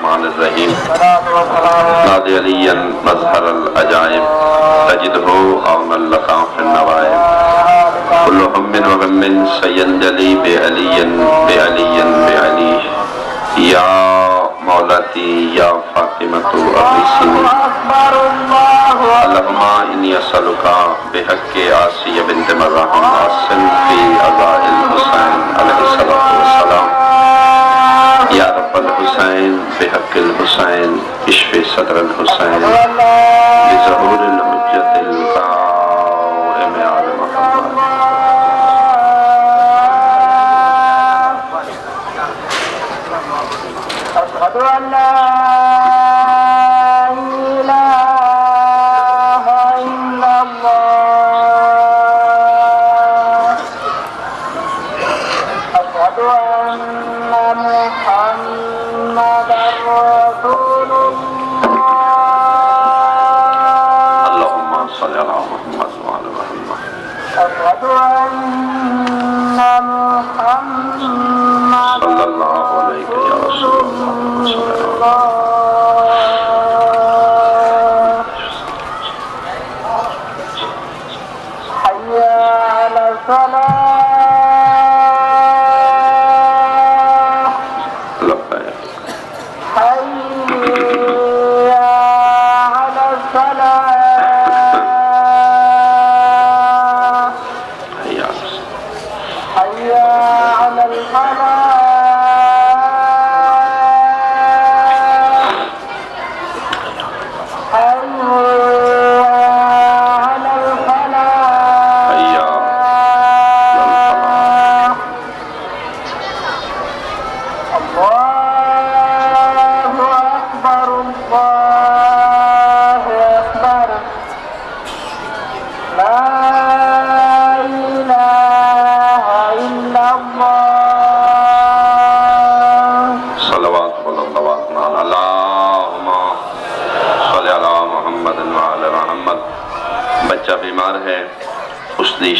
الرحمن الرحیم نادی علیاً مظہر العجائب تجدہ عون لکا فی النوائب کل ہم وغم سینجلی بے علی یا مولاتی یا فاطمۃ اغیثنی اللہم انی اسألکا بحق آسیہ بنت مراحم آسن فی عزاء الحسین علیہ السلام یا رب الحسین بحق الحسین اشف صدر الحسین بظہور الحجت القائم علی محمد أشهد أن لا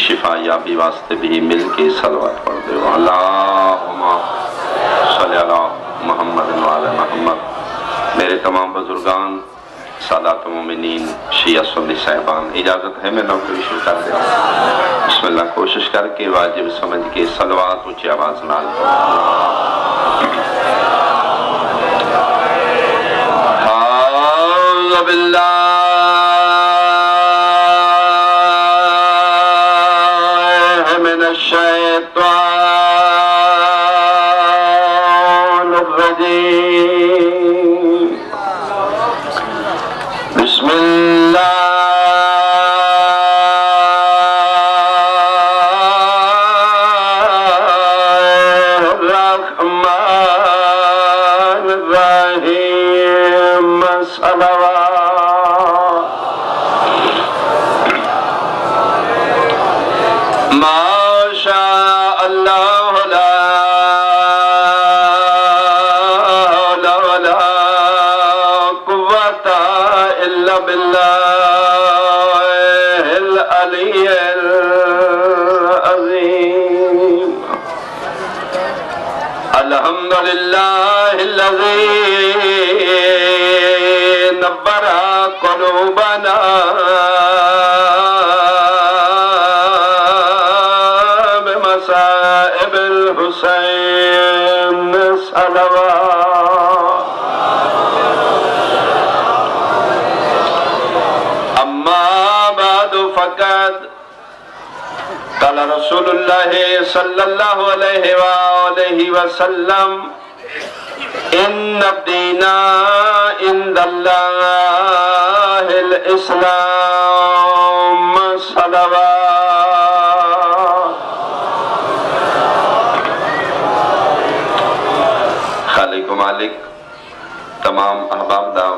شفا یابی واسطے بھی مل کے صلوات پڑھ دے اللہم صلی اللہ محمد وعلی محمد میرے تمام بزرگان سادات مومنین شیعہ سنی صاحبان اجازت ہے میں نوکری شروع کر دیا بسم اللہ کوشش کر کے واجب سمجھ کے صلوات اونچی آواز نال اعوذ باللہ الشیطان الرجیم بسم اللہ الرحمن الرحیم صلوات الحمدللہ الذی نبر قلوبنا بمصائب الحسین صلوات اما بعد فقد قال رسول اللہ صلی اللہ علیہ وآلہ وسلم ان الدین عند اللہ الاسلام صلوات خالق و مالک تمام احباب دا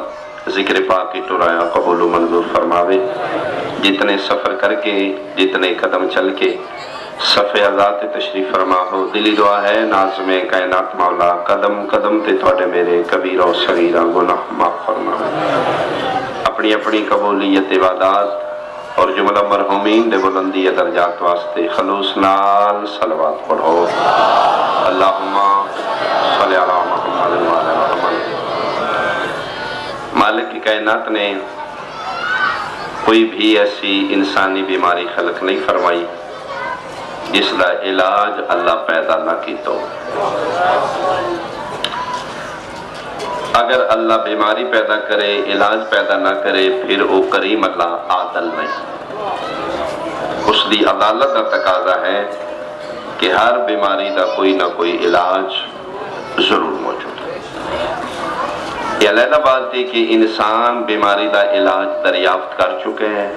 ذکر پاک کی ٹرایا قبول و منظور فرماوے جتنے سفر کر کے جتنے قدم چل کے صفحہ ذات تشریف فرما ہو دلی دعا ہے ناظم کائنات مولا قدم قدم تے تھوڑے میرے کبیرہ و صغیرہ گناہ معاف فرما اپنی اپنی قبولیت عبادات اور جملہ مرحومین دے بلندی درجات واسطے خلوص نال صلوات پڑھو اللہم صلی اللہ محمد وعلی محمد خالق کی کائنات نے کوئی بھی ایسی انسانی بیماری خلق نہیں فرمائی جس کا علاج اللہ پیدا نہ کی تو اگر اللہ بیماری پیدا کرے علاج پیدا نہ کرے پھر وہ کریم اللہ عادل نہیں اس دی عدالت کا تقاضا ہے کہ ہر بیماری کا کوئی نہ کوئی علاج ضرور موجود ہے یہ علیحدہ بات ہے کہ انسان بیماری کا علاج دریافت کر چکے ہیں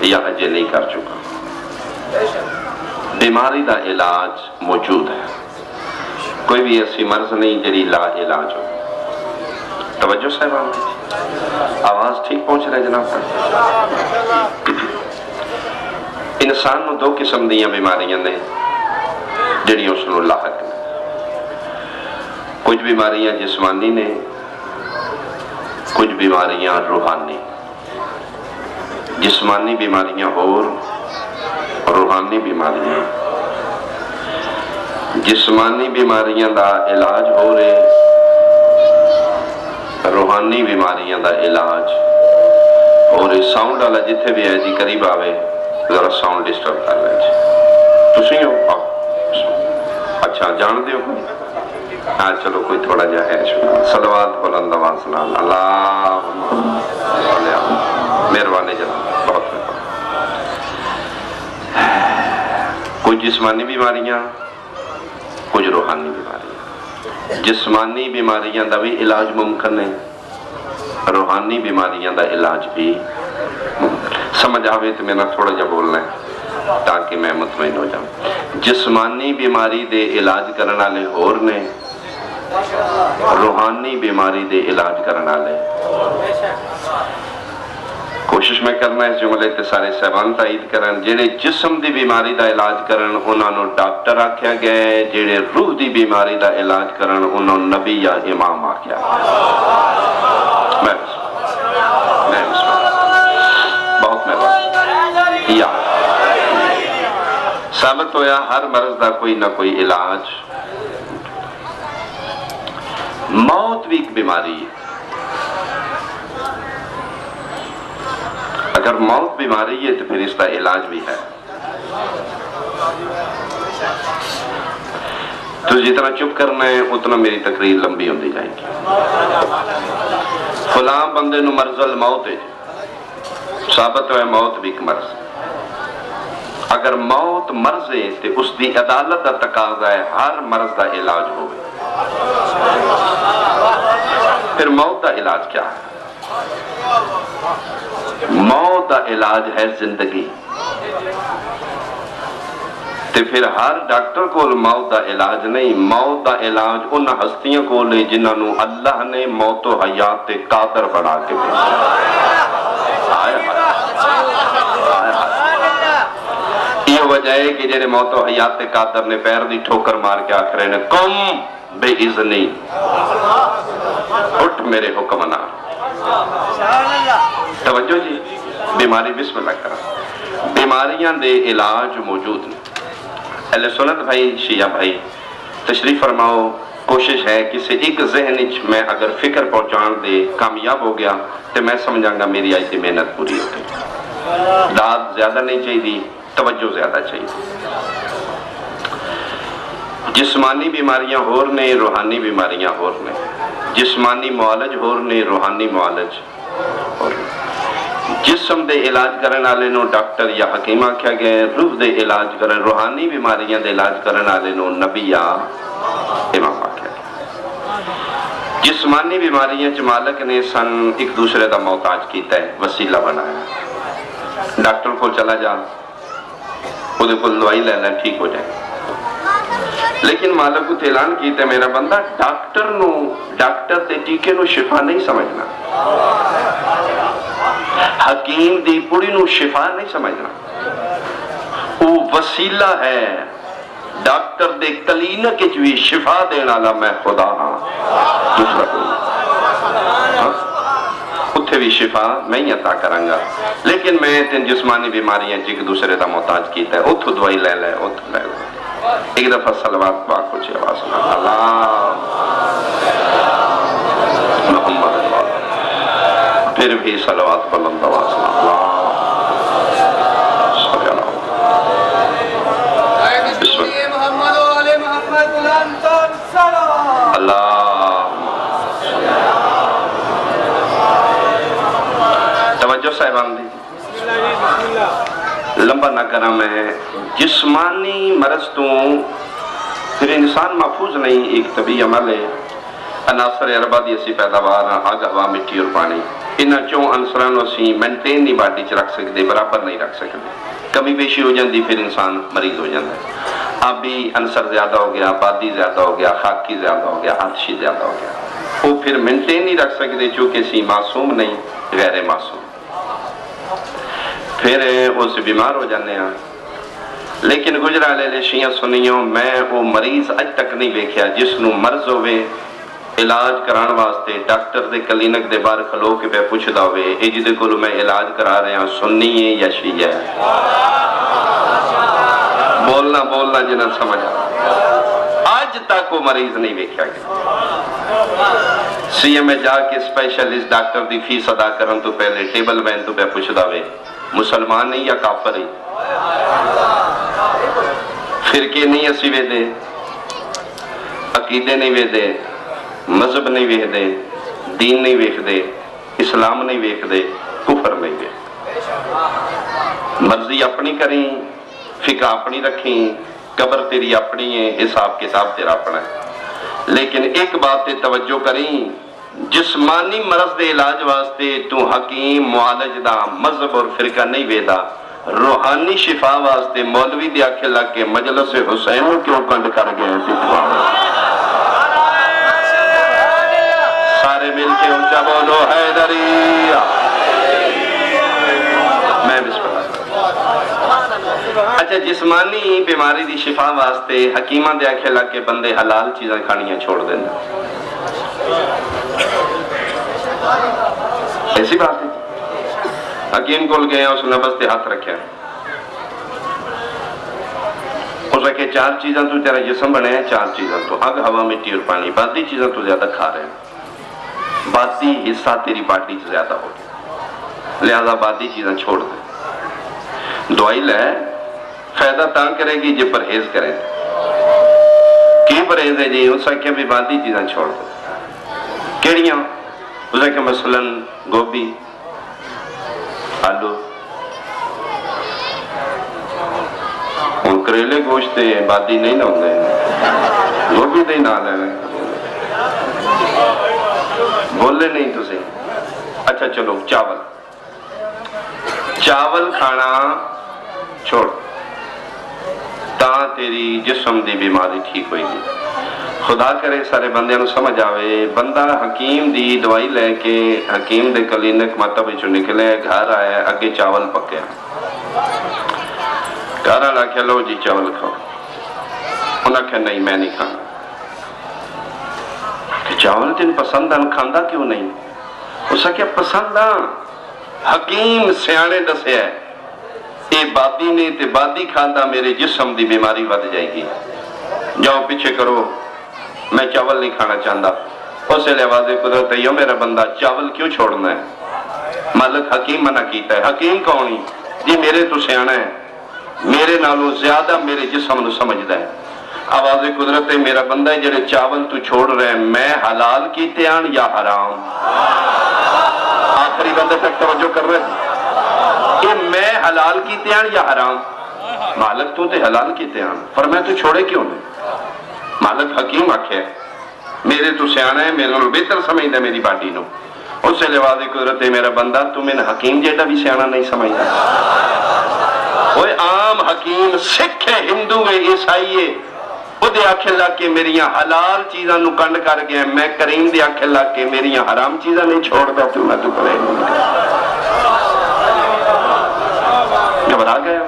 یا اجے نہیں کر چکا بیماری کا علاج موجود ہے کوئی بھی ایسی مرض نہیں جڑی لا علاج ہو توجہ صاحبان کی آواز ٹھیک پہنچ رہے جناب انسان نو دو قسم دیاں بیماریاں نے جڑی اس نو لاحق نے کچھ بیماریاں جسمانی نے کچھ بیماریاں روحانی جسمانی بیماریاں اور روحانی بیماریاں جسمانی بیماریاں دا علاج ہو رہے روحانی بیماریاں دا علاج اور ساؤنڈ والا جتھے بھی ہے جی قریب آوے ذرا ساؤنڈ ڈسٹرب کر لیں جی تسی ہو اچھا جان دے ہو ہاں چلو کوئی تھوڑا جا ہے صلوات بلند آواز نال اللہم مہربانی جناب بہت کچھ جسمانی بیماریاں کچھ روحانی بیماریاں جسمانی بیماریاں دا بھی علاج ممکن ہے روحانی بیماریاں دا علاج بھی سمجھ آوے تو میں نے تھوڑا جا بولنا ہے تاکہ میں مطمئن ہو جاؤں جسمانی بیماری دے علاج کرنا لے اور نے روحانی بیماری دے علاج کرنا لے کوشش میں کرنا ہے اس جملے تے سارے صاحبان تائید کرن جڑے جسم دی بیماری دا علاج کرن انہاں نو ڈاکٹر آکھیا گئے جڑے روح دی بیماری دا علاج کرن انہاں نبی یا امام آکھیا بہت مہربانی یا ثابت ہویا ہر مرض دا کوئی نہ کوئی علاج موت بھی ایک بیماری ہے اگر موت بیماری ہے تو پھر اس کا علاج بھی ہے تو جتنا چپ کرنا ہے اتنا میری تقریر لمبی ہوتی جائے گی فلاں بندے نو مرض الموت ہے ثابت ہے موت بھی ایک مرض اگر موت مرض ہے تو اس دی عدالت کا تقاضا ہے ہر مرض کا علاج ہوئے پھر موت کا علاج کیا ہے موت کا علاج ہے زندگی تے پھر ہر ڈاکٹر کو موت کا علاج نہیں موت کا علاج ان ہستیاں کو لے جنہاں نو اللہ نے موت و حیات قادر بنا کے یہ وجہ ہے کہ جنہیں موت و حیات قادر نے پیر دی ٹھوکر مار کے آخرے نے کم بے اذنی اٹھ میرے حکم نہ توجہ جی بیماری بسم اللہ کرا بیماریاں دے علاج موجود ہیں اہل سنت بھائی شیعہ بھائی تشریف فرماؤ کوشش ہے کسی ایک ذہن میں اگر فکر پہنچان دے کامیاب ہو گیا تو میں سمجھاں گا میری آج دی محنت پوری ہو گئی داد زیادہ نہیں چاہیے توجہ زیادہ چاہیے جسمانی بیماریاں ہور نے روحانی بیماریاں ہور نے جسمانی معالج ہور نے روحانی معالج ہور نے جسم دے علاج کرن والے نو ڈاکٹر یا حکیم آکھیا گئے روح دے علاج کرن روحانی بیماریاں دے علاج کرن والے نو نبی یا امام آکھیا گئے جسمانی بیماریاں چ مالک نے سن ایک دوسرے دا محتاج کیتا ہے وسیلہ بنایا ڈاکٹر کو چلا جا وہ دے کل دوائی لے لیں ٹھیک ہو جائے لیکن مالک کو اعلان کیتا ہے میرا بندہ ڈاکٹر تے ٹیکے نو شفا نہیں سمجھنا حکیم دی پوری نو شفا نہیں سمجھنا وہ وسیلہ ہے ڈاکٹر دے کلینک بھی شفا دینا لا میں خدا ہاں دوسرا کوئی اتھے بھی شفا میں ہی عطا کرانگا لیکن میں تین جسمانی بیماریاں جگ دوسرے دا محتاج کیتا ہے اتھو دوائی لے لے اتھو لے لے ایک دفعہ صلوات پاک کچھ آواز اللہ محمد پھر بھی صلوات بلند آواز میں اللہ توجہ صاحبان دی لمبا نہ کرا میں جسمانی مرض تو پھر انسان محفوظ نہیں. ایک طبی عمل ہے عناصر اربع دی اسی پیداوار آگ ہوا مٹی اور پانی انہاں چوں عنصراں نوں اسی مینٹین نہیں باڈی چ رکھ سکتے برابر نہیں رکھ سکتے. کمی بیشی ہو جاندی پھر انسان مریض ہو جاتا ہے. آبی عنصر زیادہ ہو گیا بادی زیادہ ہو گیا خاکی زیادہ ہو گیا آتشی زیادہ ہو گیا وہ پھر مینٹین نہیں رکھ سکتے چونکہ سی معصوم نہیں غیر معصوم پھر اس بیمار ہو جانے ہیں. لیکن گجرا لے شیعہ سنیوں میں وہ مریض اج تک نہیں دیکھا جس نو مرض ہوئے علاج کران واسطے ڈاکٹر دے کلینک دے باہر کھلو کے پہ پوچھدا ہوئے اے جدے کولو میں علاج کرا رہے ہیں سنی ہے یا شیعہ ہے. بولنا جنہ سمجھ آج تک وہ مریض نہیں دیکھا گیا. سی ایم جا کے اسپیشلسٹ ڈاکٹر دی فیس ادا کرن تو پہلے ٹیبل بین تو پہ پوچھدا ہوئے مسلمان نہیں یا کافر ہی فرقے نہیں اسی وے دے عقیدے نہیں وے دے مذہب نہیں ویکھ دے دین نہیں ویکھ دے اسلام نہیں ویکھ دے کفر نہیں ویکھ دے. مرضی اپنی کریں فقہ اپنی رکھیں قبر تیری اپنی ہے حساب کتاب تیرا اپنا ہے. لیکن ایک بات تے توجہ کریں جسمانی مرض دے علاج واسطے تو حکیم معالج دا مذہب اور فرقہ نہیں ویدا. روحانی شفا واسطے مولوی دے آکھے لگ کے مجلس حسین کیوں کنڈ کر گئے ہیں. سارے مل کے اونچا بولو حیدری. میں بسم اللہ. اچھا جسمانی بیماری دی شفا واسطے حکیمہ دے آکھے لگ کے بندے حلال چیزیں کھانیاں چھوڑ دینا ایسی بات ہے. حکیم کول گئے اس نے بس تے ہاتھ رکھیا اس نے کہ 4 چیزاں تو تیرا جسم بنے ہیں 4 چیزاں تو آگ ہوا مٹی اور پانی باقی چیزاں تو زیادہ کھا رہے ہیں باقی حصہ تیری باڈی سے زیادہ ہو گیا لہذا باقی چیزاں چھوڑ دیں. دعائی لے فائدہ تاں کرے گی جب پرہیز کریں کی پرہیز ہے جی اس نے کہ بھی باقی چیزاں چھوڑ دیں کیڑیاں اس نے کہ مثلا گوبھی آلو ان کریلے گوشتے بادی نہیں نہ ہوندے گوبھی نہیں نہ لے بولے نہیں تو سے. اچھا چلو چاول کھانا چھوڑ تاں تیری جسم دی بیماری ٹھیک ہوئی گی. خدا کرے سارے بندے نو سمجھ آوے بندہ حکیم دی دوائی لے کے حکیم دے کلینک مطلب چو نکلے گھر آئے اگے چاول پکے گھر آلا کہ لو جی چاول کھاؤ انہاں کہ نہیں میں نہیں کھانا کہ چاول تین پسند آن کھاندہ کیوں نہیں اسا کیا پسند آن حکیم سیانے دسے ہے اے بادی نے تے بادی کھاندہ میرے جسم دی بیماری ود جائے گی جاؤ پیچھے کرو میں چاول نہیں کھانا چاہتا. اسے لئے واضح قدرت ہے میرا بندہ چاول کیوں چھوڑنا ہے مالک حکیم منع کیتا ہے. حکیم کونی جی میرے تو سیانا ہے میرے نالوں زیادہ میرے جسم نو سمجھدا ہے. آواز قدرت ہے میرا بندہ ہے جڑے چاول تو چھوڑ رہے ہیں میں حلال کیتے آن یا حرام. آخری بندے تک توجہ کر رہے ہیں کہ میں حلال کیتے آن یا حرام. مالک تو تے حلال کیتے آن فرمایا تو چھوڑے کیوں نہیں. مالک حکیم آکھے میرے تو سیانا ہے میرے نو بہتر سمجھدا ہے میری باڈی نو. اس سے لواز قدرت ہے میرا بندہ تو میں نے حکیم جیٹا بھی سیانا نہیں سمجھدا. وہ عام حکیم سکھ ہے ہندو ہے عیسائی ہے وہ دے آکھے لگ کے میریاں حلال چیزاں نو کنڈ کر گئے میں کریم دے آکھے لگ کے میریاں حرام چیزاں نہیں چھوڑ دا تو میں تو کرے گھبرا گیا.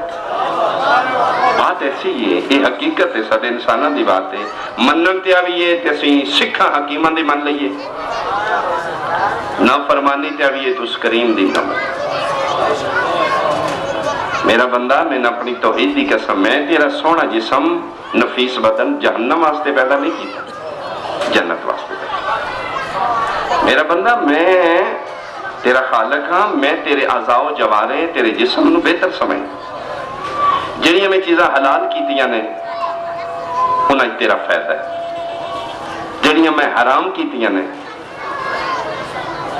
بات ایسی ہے یہ حقیقت ہے سارے انسانہ دی بات ہے منن تے آوی ہے تے اسی سکھا حکیمان دی من لئیے نہ فرمانی تے آوی ہے تو اس کریم دی نہ من. میرا بندہ میں نے اپنی توحید دی قسم میں تیرا سونا جسم نفیس بدن جہنم واسطے پیدا نہیں کیتا جنت واسطے پیدا. میرا بندہ میں تیرا خالق ہاں، میں تیرے اعضاء و جوارے تیرے جسم نو بہتر سمجھ جڑیاں میں چیزاں حلال کیتیاں نے انہیں تیرا فائدہ ہے، جڑیاں میں حرام کیتیاں نے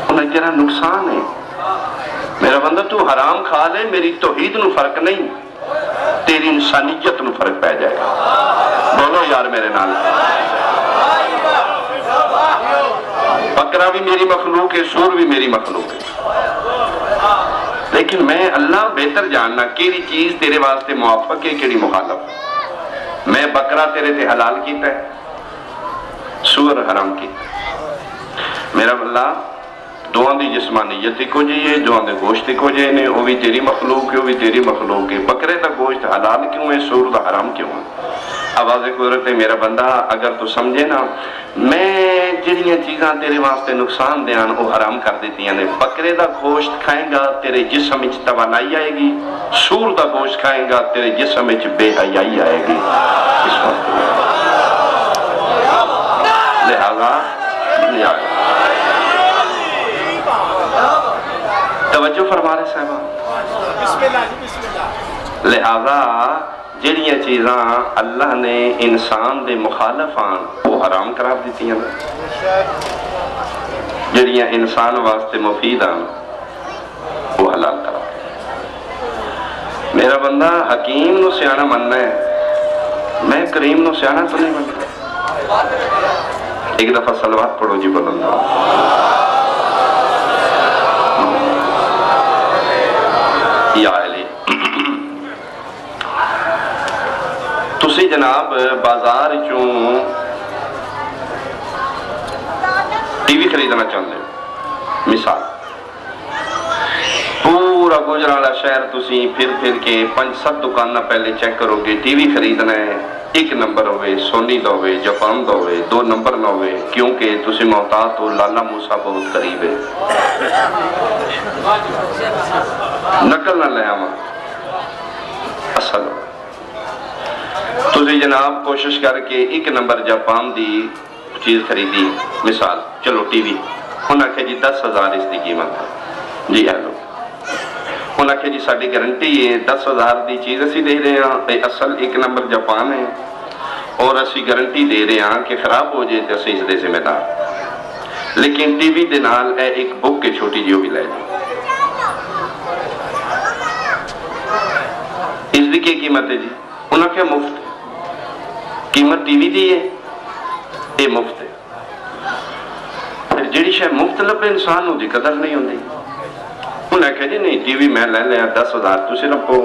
انہیں تیرا نقصان ہے۔ میرا بندہ تو حرام کھا لے، میری توحید نو فرق نہیں، تیری انسانیت نو فرق پہ جائے گا۔ بولو یار میرے نال، بکرا بھی میری مخلوق ہے، سور بھی میری مخلوق ہے، لیکن میں اللہ بہتر جاننا کیڑی چیز تیرے واسطے موافق ہے کیڑی مخالف۔ میں بکرا تیرے تے حلال کیتا ہے، سور حرام کیتا ہے۔ میرا اللہ دوہاں دی جسمانیت کو جائے، دوہاں دے گوشت کو جائے نے، وہ بھی تیری مخلوق ہے، وہ بھی تیری مخلوق ہے۔ بکرے دا گوشت حلال کیوں ہے، سور دا حرام کیوں ہے؟ آواز قدرت ہے میرا بندہ، اگر تو سمجھے نا میں جڑیاں چیزاں تیرے واسطے نقصان دیان وہ حرام کر دیتی ہیں۔ بکرے دا گوشت کھائیں گا تیرے جسم وچ توانائی آئے گی، سور دا گوشت کھائیں گا تیرے جسم وچ بے حیائی آئے گی۔ لہذا توجہ فرما رہے صاحبہ، لہذا جڑیاں چیزاں اللہ نے انسان دے مخالفان وہ حرام قرار دیتی ہیں، جڑیاں انسان واسطے مفید ہیں وہ حلال قرار دیتی۔ میرا بندہ حکیم نو سیانا مننا ہے، میں کریم نو سیانا تو نہیں مننا۔ ایک دفعہ صلوات پڑھو جی بلندہ۔ یا علی تسی جناب بازار چوں ٹی وی خریدنا چاہتے ہو، مثال پورا گجرانوالا شہر تسی پھر کے 5-7 دکانہ پہلے چیک کرو گے، ٹی وی خریدنا ہے 1 نمبر ہوئے، سونی دا ہوئے، جاپان دا ہوئے، 2 نمبر نہ ہوئے، کیونکہ تسی محتاط ہو لالا موسیٰ بہت قریب ہے، نقل نہ لے آما اصل ہو۔ تسی جناب کوشش کر کے 1 نمبر جاپان دی چیز خریدی، مثال چلو ٹی وی، انہاں کہ جی 10,000 اس دی قیمت ہے، جی ہیلو، انہاں کہ جی ساڑھی گارنٹی ہے 10,000 دی چیز اسی دے رہے ہیں، اصل 1 نمبر جاپان ہے اور اسی گارنٹی دے رہے ہیں کہ خراب ہو جائے تو اسی اس دے ذمہ دار، لیکن ٹی وی دے نال ایک بک کے چھوٹی جیو بھی لے جائے، اس دی کی قیمت ہے جی؟ انہاں کیا مفت ہے، قیمت ٹی وی دی ہے، یہ مفت ہے۔ پھر جڑی شے مفت لبے انسان ہو دی قدر نہیں ہوندی، انہیں کہا جی نہیں ٹی وی میں لے لیا 10,000 تسی رکھو،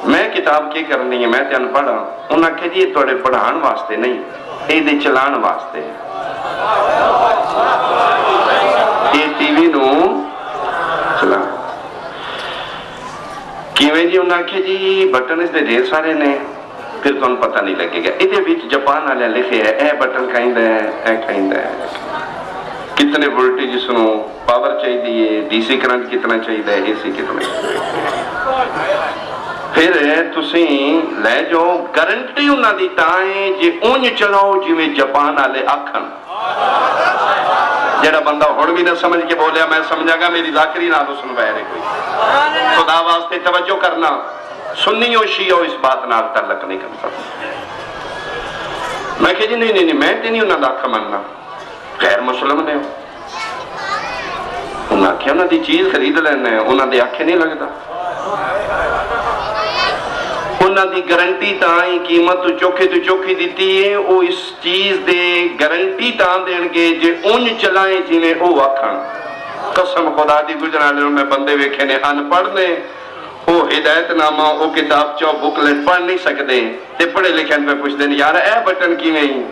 میں کتاب کی کرنی ہے، میں تے ان پڑھا، انہیں کہا جی یہ توڑے پڑھان واسطے نہیں، یہ دے چلان واسطے، یہ ٹی وی نو چلان کیویں جی؟ انہیں کہا جی بٹن اس دے ڈھیر سارے نے، پھر تو ان پتہ نہیں لگے گا، ادھے بیچ جاپان آلے لکھے ہے اے بٹن کہیں دے، اے کہیں دے، کتنے وولٹیج سنو پاور چاہی دیئے، ڈی سی کرنٹ کتنا چاہی دے، اے سی کتنا چاہی دے۔ پھر تسیں لے جو گارنٹی انہاں دی تائیں جے اونج چلاؤ جی میں جاپان آلے آکھن، جڑا بندہ ہوڑ بھی نہ سمجھ کے بولیا میں سمجھا گا میری ذاکری نہ تو سن بہرے کوئی، خدا واسطے توجہ کرنا، سنی ہو شیعہ اس بات نہ تعلق نہیں کر سکتا۔ میں کہا جی نہیں میں تے نہیں انہاں دا آکھا مننا، غیر مسلم نے ہو، انہاں کیا انہاں دی چیز خرید لینے، انہاں دے آکھے نہیں لگتا، انہاں دی گارنٹی تائیں قیمت تو چوکھی دیتی ہے، وہ اس چیز دے گارنٹی تائیں دین گے جے اونج چلائیں جنہیں او آکھاں، قسم خدا دی گجرانے میں بندے ویکھے نے ان پڑھنے، وہ ہدایت نامہ وہ کتاب چاہ بکلٹ پڑھ نہیں سکتے، تے پڑھے لکھن پہ پوچھ دیں یار اے بٹن کی نہیں،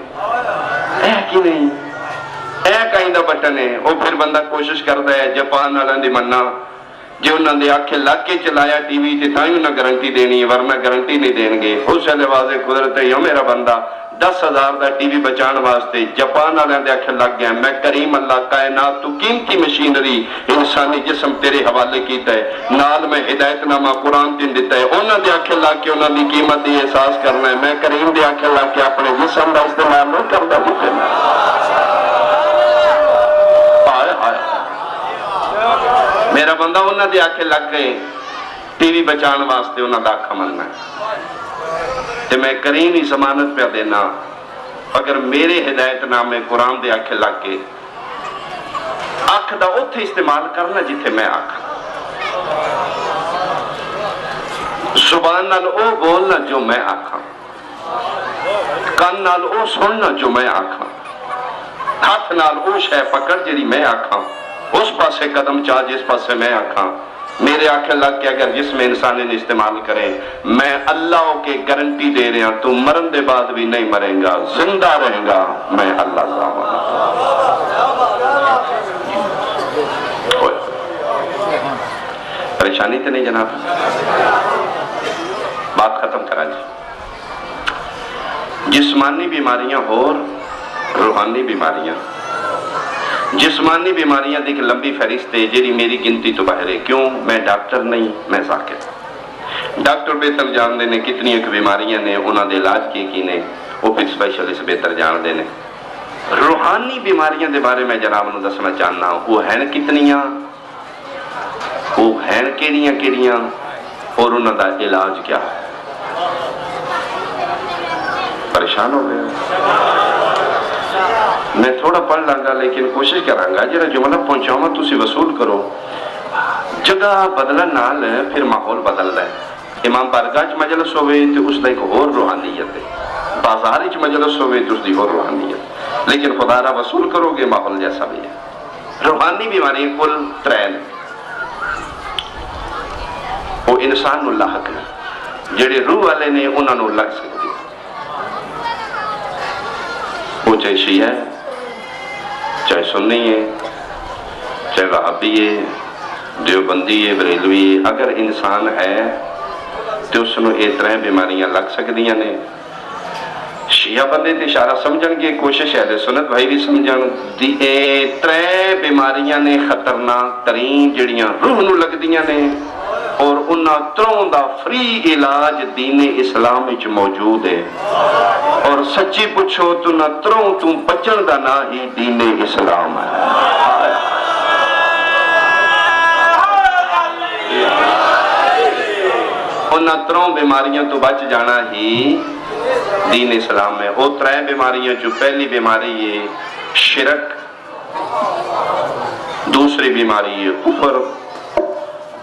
اے کی نہیں، اے کہیں دا بٹن ہے، وہ پھر بندہ کوشش کرتا ہے جاپان والوں دی مننا، جو انہوں نے آنکھیں لگ کے چلایا ٹی وی تے تائیں انہوں گارنٹی دینی ہے، ورنہ گارنٹی نہیں دیں گے۔ اس سے واضح قدرت ہے یوں میرا بندہ 10,000 دا ٹی وی بچان واسطے جاپان والوں دے آنکھیں لگ گیا، میں کریم اللہ کائنات تو قیمتی مشینری انسانی جسم تیرے حوالے کیتا ہے، نال میں ہدایت نامہ قرآن تین دیتا ہے، انہوں دے آنکھیں لگ کے انہوں نے قیمت دی احساس کرنا ہے، میں کریم دے آنکھیں لگ کے اپنے جسم دا استعمال نہیں کرتا مجھے بندہ انہاں دے آکھے لگ گئے ٹی وی بچان واسطے انہاں دا آکھا مننا ہے تے میں کریم ہی ضمانت پہ دینا اگر میرے ہدایت نامے قرآن دے آکھے لگ کے آکھ دا اتھے استعمال کرنا جتھے میں آکھ زبان نال او بولنا جو میں آکھاں کان نال او سننا جو میں آکھاں ہاتھ نال او شے پکڑ جڑی میں آکھاں اس پاسے قدم چاہ جس پاسے میں آکھاں میرے آنکھیں لگ کے اگر جس میں انسان نے استعمال کرے میں اللہ کے گارنٹی دے رہے ہیں تو مرن دے بعد بھی نہیں مریں گا زندہ رہیں گا میں اللہ ضامن پریشانی تو نہیں جناب بات ختم کرا جی جسمانی بیماریاں اور روحانی بیماریاں جسمانی بیماریاں دیکھ لمبی فہرست ہے جیری میری گنتی تو باہر ہے کیوں میں ڈاکٹر نہیں میں ذاکر ڈاکٹر بہتر جان دے نے کتنی ایک بیماریاں نے انہاں دے علاج کی نے وہ پھر اسپیشلسٹ بہتر جان دے نے روحانی بیماریاں دے بارے میں جناب نو دسنا چاہنا وہ ہیں کتنیاں وہ ہیں کیڑیاں اور انہاں دا علاج کیا ہے پریشان ہو گئے میں تھوڑا پڑھ لانگا لیکن کوشش کرانگا جرا جملہ پہنچاؤں تو اسی وصول کرو جگہ بدلن نال پھر ماحول بدل رہے امام بارگاہ مجلس ہوئے تو اس دا ایک اور روحانیت ہے بازار مجلس ہوئے تو اس دی اور روحانیت لیکن خدا را وصول کرو گے ماحول جیسا بھی ہے روحانی بیماری کل ترین وہ انسان نو لاحق ہے جڑے روح والے نے انہاں نو لگ سکتی وہ چاہے شیعہ ہے چاہے سنی ہے چاہے وہابی ہے دیوبندی ہے بریلوی ہے اگر انسان ہے تو اس نے اتنے بیماریاں لگ سکدیاں نے شیعہ بندے تے اشارہ سمجھن کی کوشش ہے سنت بھائی بھی سمجھن دی اتنے بیماریاں نے خطرناک ترین جڑیاں روح نو لگ دیاں نے اور انہاں تروں دا فری علاج دین اسلام وچ موجود ہے اور سچی پوچھو تو نہ تروں تو بچن دا نہ ہی دین اسلام ہے انہاں تروں بیماریاں تو بچ جانا ہی دین اسلام ہے وہ ترے بیماریاں جو پہلی بیماری ہے شرک دوسری بیماری ہے کفر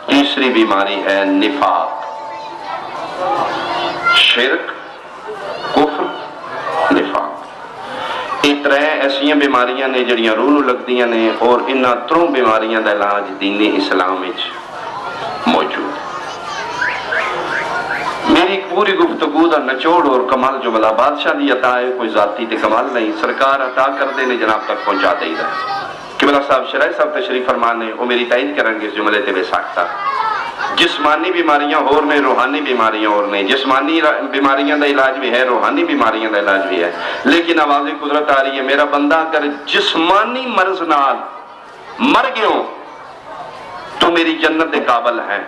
تیسری بیماری ہے نفاق شرک کفر نفاق یہ ترے ایسیاں بیماریاں نے جڑیاں روح نو لگدیاں نے اور انہاں تروں بیماریاں دا علاج دین اسلام وچ موجود میری پوری گفتگو دا نچوڑ اور کمال جملہ بادشاہ دی عطا ہے کوئی ذاتی تے کمال نہیں سرکار عطا کر دے نے جناب تک پہنچا دے رہا ہے قبلہ صاحب شرائع صاحب تشریف فرمانے وہ میری تائید کریں گے اس جملے تے بے ساکتا جسمانی بیماریاں اور نے روحانی بیماریاں اور نے جسمانی بیماریاں دا علاج بھی ہے روحانی بیماریاں دا علاج بھی ہے لیکن آواز قدرت آ رہی ہے میرا بندہ اگر جسمانی مرض نال مر گئے ہوں تو میری جنت دے قابل ہیں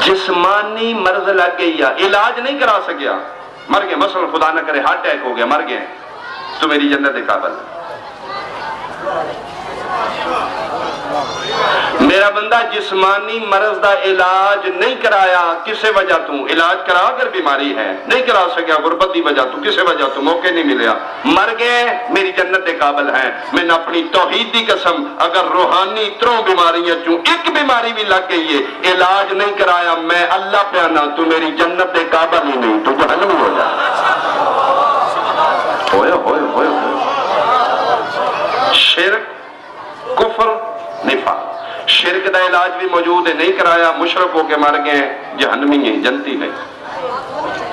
جسمانی مرض لگ گئی یا علاج نہیں کرا سکیا مر گئے مثلا خدا نہ کرے ہارٹ اٹیک ہو گیا مر گئے تو میری جنت دے قابل میرا بندہ جسمانی مرض دا علاج نہیں کرایا کسے وجہ تو علاج کرا اگر بیماری ہے نہیں کرا سکیا غربت دی وجہ تو کسے وجہ تو موقع نہیں ملیا مر گئے میری جنت دے قابل ہیں میں نے اپنی توحید دی قسم اگر روحانی تروں بیماریاں چوں ایک بیماری بھی لگ گئی ہے علاج نہیں کرایا میں اللہ پیانا تو میری جنت دے قابل ہی نہیں تو جہنم ہو جائے ہوئے شرک کفر نفاق شرک دا علاج بھی موجود ہے نہیں کرایا مشرک ہو کے مر گئے جہنمی ہیں جنتی نہیں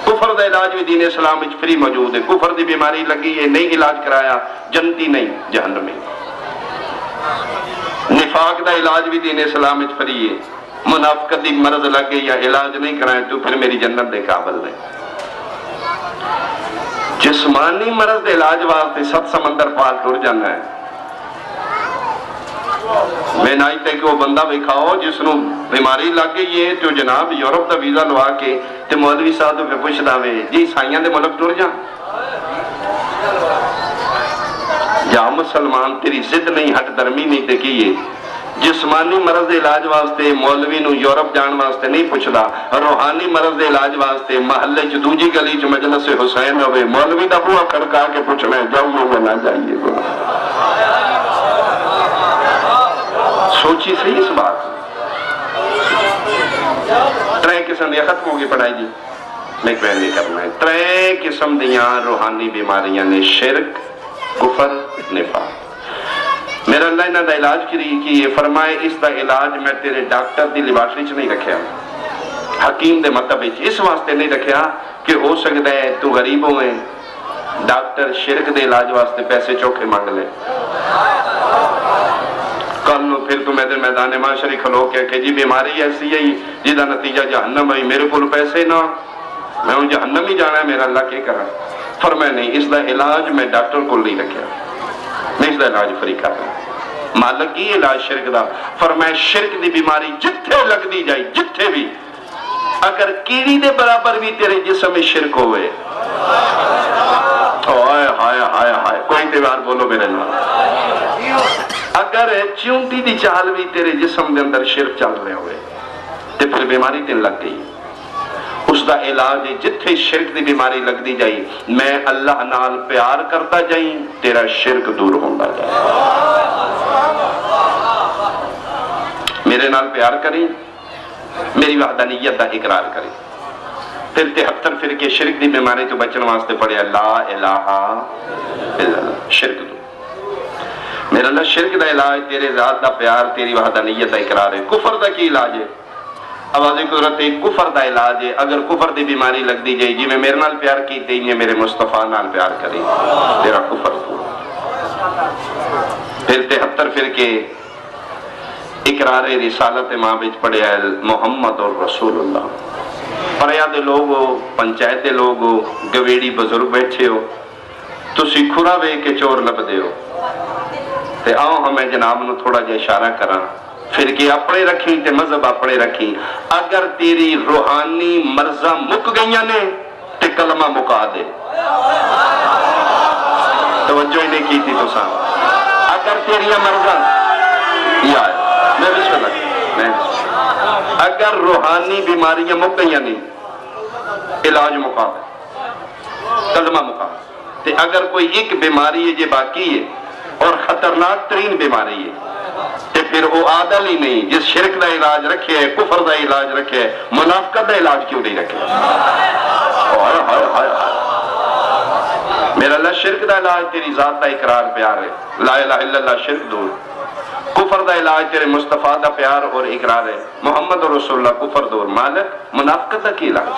کفر دا علاج بھی دین اسلام وچ فری موجود ہے کفر دی بیماری لگی ہے نہیں علاج کرایا جنتی نہیں جہنمی نفاق دا علاج بھی دین اسلام وچ فری ہے منافقت دی مرض لگ گئی یا علاج نہیں کرایا تو پھر میری جنت دے قابل نہیں جسمانی مرض دے علاج واسطے 7 سمندر پار ٹر جانا ہے میں نہ تے کہ وہ بندہ بکھاؤ جس نو بیماری لگ گئی ہے تو جناب یورپ دا ویزا لوا کے تے مولوی صاحب تو پہ پوچھدا وے جی عیسائیاں دے ملک ٹر جا یا مسلمان تیری ضد نہیں ہٹ درمی نہیں تے کیے جسمانی مرض دے علاج واسطے مولوی نو یورپ جان واسطے نہیں پوچھدا روحانی مرض دے علاج واسطے محلے چ دوجی گلی چ مجلس حسین ہوئے مولوی دا بوا کھڑکا کے پوچھنا ہے جاؤ یا نہ جائیے سوچی صحیح اس بات ترے قسم دیا ختم ہوگی پڑھائی جی میں کوئی نہیں کرنا ہے ترے قسم دیا روحانی بیماریاں نے شرک کفر نفاق میرا اللہ انہاں دا علاج کی یہ فرمائے اس دا علاج میں تیرے ڈاکٹر دی لیبارٹری چ نہیں رکھیا حکیم دے مطلب اس واسطے نہیں رکھیا کہ ہو سکتا ہے تو غریب ہوئے ڈاکٹر شرک دے علاج واسطے پیسے چوکھے مانگ لے کل نو پھر تو میدان معاشری کھلو کہ جی بیماری ایسی ہے جیدہ نتیجہ جہنم ہے میرے کو پیسے نہ میں ان جہنم ہی جانا ہے میرا اللہ کیا کرا فرمائے نہیں اس دا علاج میں ڈاکٹر کو نہیں رکھیا میں اس دا علاج فری کر رہا ہوں مالک کی علاج شرک دا فرمائے شرک دی بیماری جتھے لگ دی جائے جتھے بھی اگر کیڑی دے برابر بھی تیرے جسم میں شرک ہوئے ہائے ہائے ہائے ہائے کوئی تیوار بولو میرے نام اگر چونٹی دی چال بھی تیرے جسم دے اندر شرک چل رہے ہوئے تے پھر بیماری تین لگ گئی اس دا علاج جتھے شرک دی بیماری لگ دی جائی میں اللہ نال پیار کرتا جائیں تیرا شرک دور ہوندہ جائے میرے نال پیار کریں میری وحدانیت دا اقرار کریں پھر 73 فرقے شرک دی بیماری تو بچن واسطے پڑھے لا الہ الا اللہ شرک دو میرا اللہ شرک دا علاج تیرے ذات دا پیار تیری وحدانیت دا اقرار ہے کفر دا کی علاج ہے آوازی قدرت کفر دا علاج ہے اگر کفر دی بیماری لگ دی جائے جی میں میرے نال پیار کی تینے میرے مصطفیٰ نال پیار کریں تیرا کفر دو پھر 73 فرقے اقرار رسالت ماں بچ پڑے ہے محمد اور رسول اللہ پریاد لوگ ہو پنچایت لوگ ہو گویڑی بزرگ بیٹھے ہو تو کھرا وے کے چور لب دے ہو تے آؤ ہمیں جناب نو تھوڑا جا اشارہ کرا فرقے اپنے رکھیں تے مذہب اپنے رکھیں اگر تیری روحانی مرضہ مک گئیاں نے تے کلمہ مکا دے توجہ ہی نہیں کی تھی تو سان اگر تیری مرضہ یا میں بسم اللہ اگر روحانی بیماریاں مک گئیاں نہیں علاج مکا کلمہ مکا تے اگر کوئی ایک بیماری ہے جو باقی ہے اور خطرناک ترین بیماری ہے تے پھر وہ عادل ہی نہیں جس شرک دا علاج رکھے ہے کفر دا علاج رکھے ہے منافقت دا علاج کیوں نہیں رکھے میرا اللہ شرک دا علاج تیری ذات دا اقرار پیار ہے لا الہ الا اللہ شرک دور کفر دا علاج تیرے مصطفیٰ دا پیار اور اقرار ہے محمد رسول اللہ کفر دور مالک منافقت دا کی علاج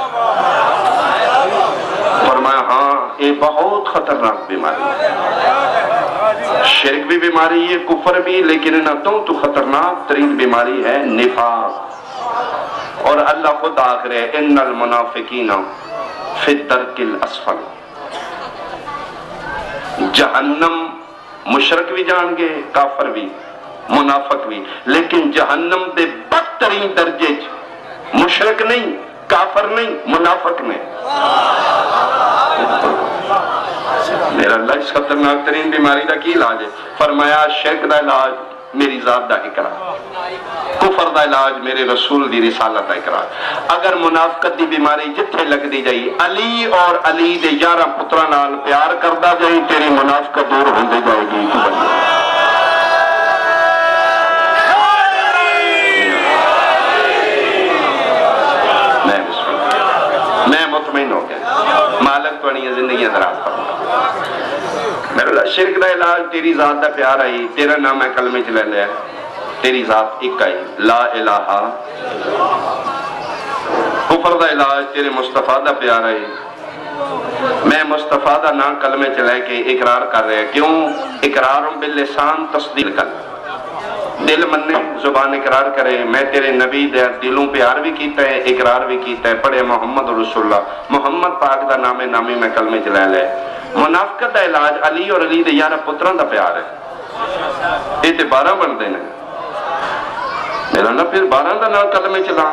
فرمایا ہاں یہ بہت خطرناک بیماری ہے شرک بھی بیماری ہے کفر بھی لیکن نہ تو خطرناک ترین بیماری ہے نفاق اور اللہ خود آخر ہے ان المنافقین فی الدرک الاسفل جہنم مشرک بھی جان گے کافر بھی منافق بھی لیکن جہنم دے بدترین درجے مشرک نہیں کافر نہیں منافق نہیں میرا اللہ اس خطرناک ترین بیماری دا کی علاج ہے فرمایا شرک دا علاج میری ذات دا اقرار کفر دا علاج میرے رسول دی رسالت دا اقرار اگر منافقت دی بیماری جتھے لگ دی جائی علی اور علی دے 11 پترہ نال پیار کردہ جائی تیری منافقت دور ہوندے جائے گی میں مطمئن ہو گیا مالک تو نہیں زندگی دراز کروں میرے اللہ شرک دا علاج تیری ذات دا پیار آئی تیرا نام ہے کلمے چلے لے تیری ذات ایک آئی لا الہ کفر دا علاج تیرے مصطفیٰ دا پیار آئی میں مصطفیٰ دا نام کلمے چلے کے اقرار کر رہے ہیں کیوں اقراروں باللسان تصدیق کر دل مننے زبان اقرار کرے میں تیرے نبی دے دلوں پیار بھی کیتا ہے اقرار بھی کیتا ہے پڑھے محمد رسول اللہ محمد پاک دا نامی میں کلمے چلے لے منافقت دا علاج علی اور علی دے 11 پتران دا پیار ہے یہ تے 12 بن دینے میرا نا پھر 12 دا نام کلمے چلا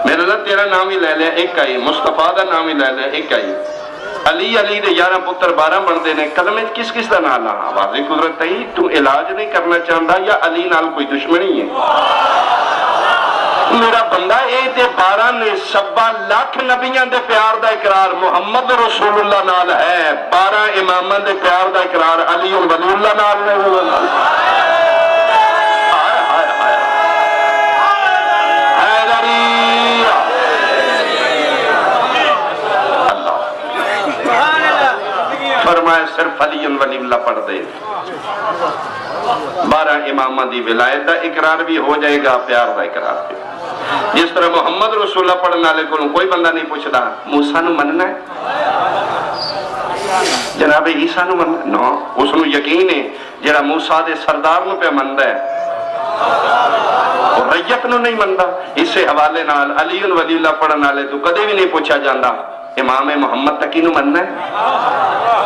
میرا نا تیرا نام ہی لے لے ایک آئی مصطفیٰ دا نام ہی لے لے ایک آئی علی علی دے 11 پتر 12 بندے نے، کلمے کس کس دا نام لا؟ واضح قدرت ہے تو علاج نہیں کرنا چاہتا یا علی نال کوئی دشمنی ہے؟ میرا بندہ اے تے 12 نے 7 لاکھ نبیاں دے پیار دا اقرار محمد رسول اللہ نال ہے، 12 اماماں دے پیار دا اقرار علی ولی اللہ نال ہے۔ فرمایا صرف علی ولی اللہ پڑھ دے، 12 امامہ دی ولایت دا اقرار بھی ہو جائے گا، پیار دا اقرار بھی۔ جس طرح محمد رسول اللہ پڑھنے والے کو کوئی بندہ نہیں پوچھتا موسیٰ نو مننا ہے، جناب عیسیٰ نو مننا ہے، نو اس نو یقین ہے جڑا موسیٰ دے سردار نو پہ مندا ہے اور ریت نو نہیں مندا۔ اس سے حوالے نال علی ولی اللہ پڑھنے والے تو کدے بھی نہیں پوچھا جاندہ امام محمد تکی نو مننا ہے،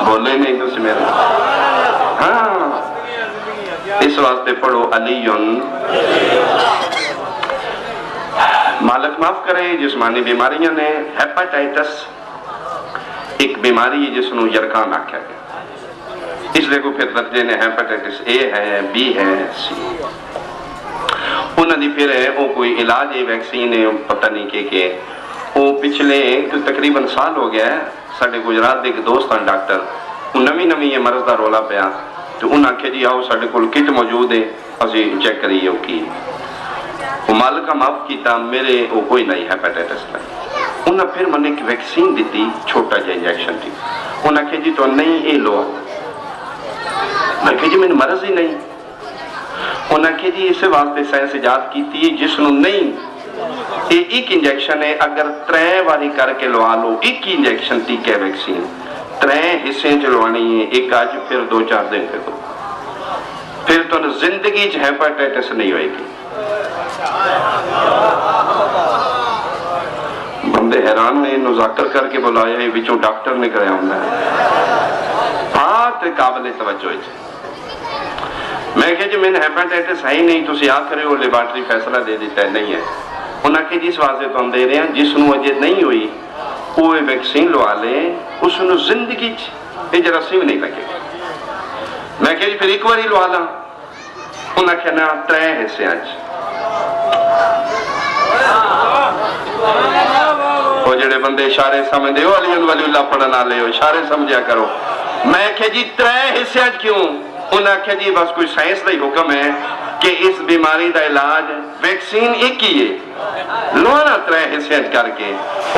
بولے نہیں تو میرے ہاں۔ اس واسطے پڑھو علی مالک معاف کرے۔ جسمانی بیماریاں نے ہیپاٹائٹس ایک بیماری ہے جس نو یرکان آکھا گیا، اس لئے کو پھر درجے نے ہیپاٹائٹس اے ہے، بی ہے، سی انہوں نے پھر ہے وہ کوئی علاج ہے، ویکسین ہے، پتہ نہیں کہ وہ پچھلے تقریباً سال ہو گیا ہے۔ ساڑھے گجرات دے ایک دوست ہیں ڈاکٹر، وہ نمی یہ مرض دا رولا پیا تو انہوں نے کہا جی آؤ ساڑھے کول کٹ موجود ہے اسی چیک کریے ہو کی وہ مالکہ معاف کیتا میرے وہ کوئی نہیں ہیپاٹائٹس نہیں۔ انہوں نے پھر میں نے ایک ویکسین دیتی چھوٹا جا انجیکشن دی، انہوں نے کہا جی تو نہیں اے لو، میں کہا جی میں نے مرض ہی نہیں، انہوں نے کہا جی اسے واسطے سائنس ایجاد کیتی ہے جس نو نہیں ایک انجیکشن ہے اگر 3 باری کر کے لوا لو، ایک انجیکشن ٹیکہ ویکسین 3 حصے چلوانی ہے، ایک آج پھر 2-4 دن کے دو، پھر تو زندگی ہیپاٹائٹس نہیں ہوئے گی۔ بندے حیران نے نذاکر کر کے بلایا ہے بچوں ڈاکٹر نے کریا ہوں بات قابل توجہ ہے۔ میں کہا جی میں نے ہیپاٹائٹس ہے ہی نہیں، تو سیاہ کرے ہو لیبارٹری فیصلہ دے دیتا ہے نہیں ہے۔ انہوں نے کہا جس واضح تو ہم دے رہے ہیں جس نو اجے نہیں ہوئی وہ ویکسین لوا لے، اس نو زندگی جراثیم نہیں لگے۔ میں کہا جی پھر ایک باری لوا لا، انہوں نے کہا نا 3 حصے آج وہ جڑے بندے اشارے سمجھے ہو علی ولی اللہ پڑھنا لے ہو اشارے سمجھا کرو۔ میں کہا جی 3 حصے آج کیوں؟ انہوں نے کہا جی بس کوئی سائنس دا ہی حکم ہے کہ اس بیماری دا علاج ویکسین ایک ہی ہے، لوانا 3 حصے کر کے۔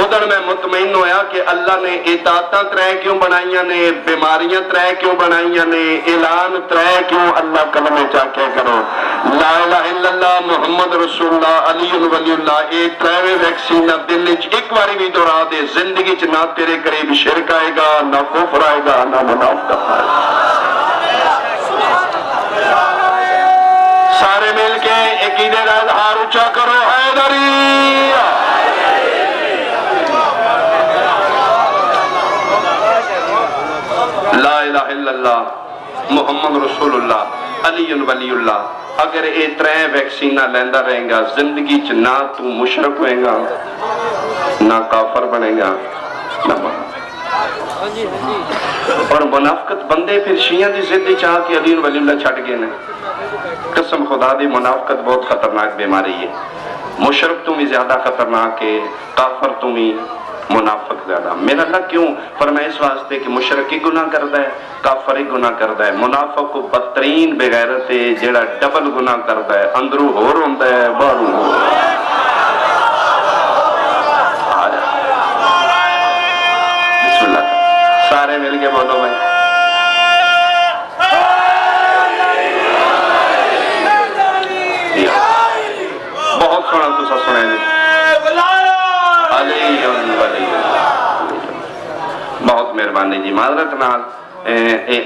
ادھر میں مطمئن ہویا کہ اللہ نے اطاعتاں 3 کیوں بنائیاں نے، بیماریاں 3 کیوں بنائیاں نے، اعلان 3 کیوں اللہ کلمے چاکے کرو لا الہ الا اللہ محمد رسول اللہ علی ولی اللہ۔ اے 3 ویکسین دل وچ ایک باری بھی دہرا دے، زندگی چ نہ تیرے قریب شرک آئے گا، نہ کفر آئے گا، نہ منافقت آئے گا۔ سارے مل کے عقیدے کا اظہار اونچا کرو حیدری۔ لا الہ الا اللہ محمد رسول اللہ علی ولی اللہ۔ اگر اے 3 ویکسینہ لیندہ رہیں گا زندگی چ نہ تو مشرک ہوئے گا، نہ کافر بنے گا، نہ اور منافقت بندے پھر شیعہ دی زندگی چاہ کہ علی ولی اللہ چھٹ گئے نے۔ قسم خدا دی منافقت بہت خطرناک بیماری ہے، مشرک تم ہی زیادہ خطرناک ہے، کافر تم ہی منافق زیادہ۔ میرا اللہ کیوں فرمائے اس واسطے کہ مشرک ہی گناہ کرتا ہے، کافر ہی گناہ کرتا ہے، منافق کو بدترین بغیرت ہے جیڑا ڈبل گناہ کرتا ہے، اندروں ہور ہوندہ ہے باہروں ہور۔ بسم اللہ سارے مل کے بولو بھائی بہت سونا تسا سنے نہیں علی ولی بہت مہربانی جی معذرت نال اے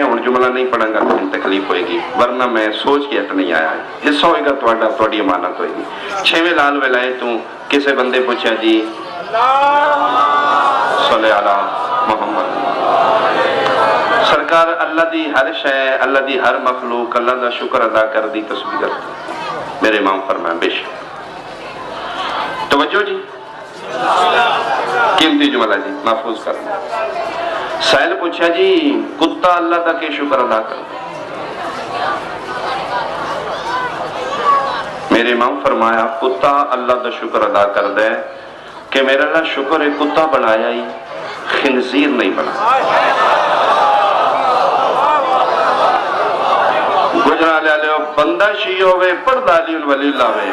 ہن جملہ نہیں پڑھیں گا تو تکلیف ہوئے گی، ورنہ میں سوچ کے ات نہیں آیا ہے، حصہ ہوئے گا تھوڑی امانت ہوئے گی۔ 6ویں لال ولائے تو کسے بندے پوچھا جی صلی علی محمد سرکار اللہ دی ہر شے، اللہ دی ہر مخلوق اللہ دا شکر ادا کر دی تسبیح کرتی۔ میرے امام فرمائیں بے شک توجہ جی قیمتی جملہ جی محفوظ کرنا. سائل پوچھا جی کتا اللہ دا کے شکر ادا کر دے. میرے امام فرمایا کتا اللہ دا شکر ادا کر دے کہ میرا اللہ شکر ہے کتا بنایا ہی خنزیر نہیں بنایا. گجرا لے لے بندہ شیعہ ہوئے پردہ علی ولی اللہ ہوئے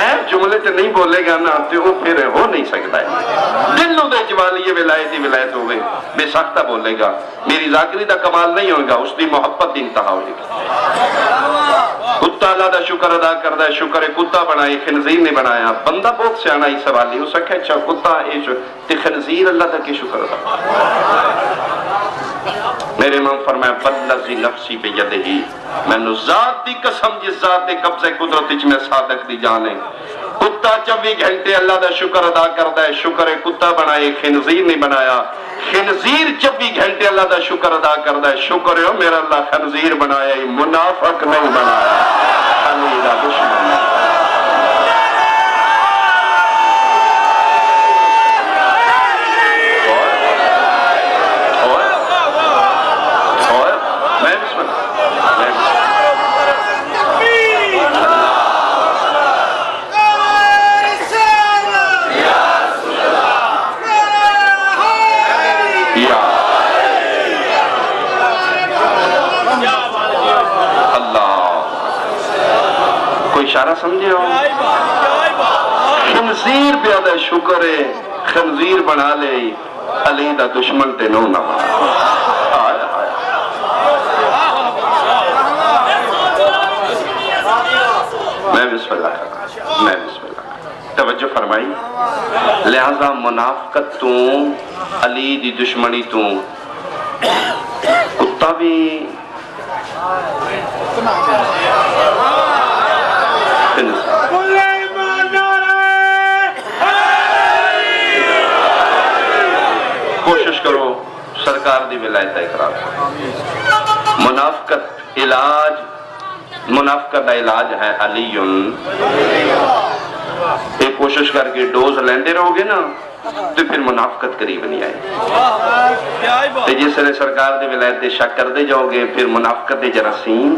اے جملے تے نہیں بولے گا نا تے وہ پھر ہو نہیں سکتا ہے. دلوں دے جوالی ولایت ہوئے بے ساختہ بولے گا. میری ذاکری دا کمال نہیں ہوگا اس دی محبت دی انتہا ہوگی. کتا اللہ دا شکر ادا کردہ ہے شکر ہے کتا بنائے خنزیر نہیں بنایا. بندہ بہت سیانا ہی سوالی ہو سکے اچھا کتا تے خنزیر اللہ دا کے شکر ادا. میرے امام فرمایا بلذی نفسی پہ یدہی میں نے ذات دی قسم جس ذات قبضہ قدرت میں صادق دی جانے. کتا 24 گھنٹے اللہ دا شکر ادا کردہ ہے شکر ہے کتا بنائے خنزیر نہیں بنایا. خنزیر 24 گھنٹے اللہ دا شکر ادا کردہ ہے شکر ہے میرا اللہ خنزیر بنایا ہی منافق نہیں بنایا. علی دا دشمن اشارہ سمجھے ہو. خنزیر بیادہ شکر ہے خنزیر بنا لے علی دا دشمن تے نو نہ آیا. میں بسم اللہ توجہ فرمائی. لہذا منافقت تو علی دی دشمنی تو کتا بھی کوشش کرو سرکار دی ولایت اقرار. منافقت علاج منافقت دا علاج ہے علی. ایک کوشش کر کے ڈوز لیندے رہو گے نا تو پھر منافقت قریب نہیں آئے. جس نے سرکار دی ولایت دے شک کر دے جاؤ گے پھر منافقت دے جراثیم.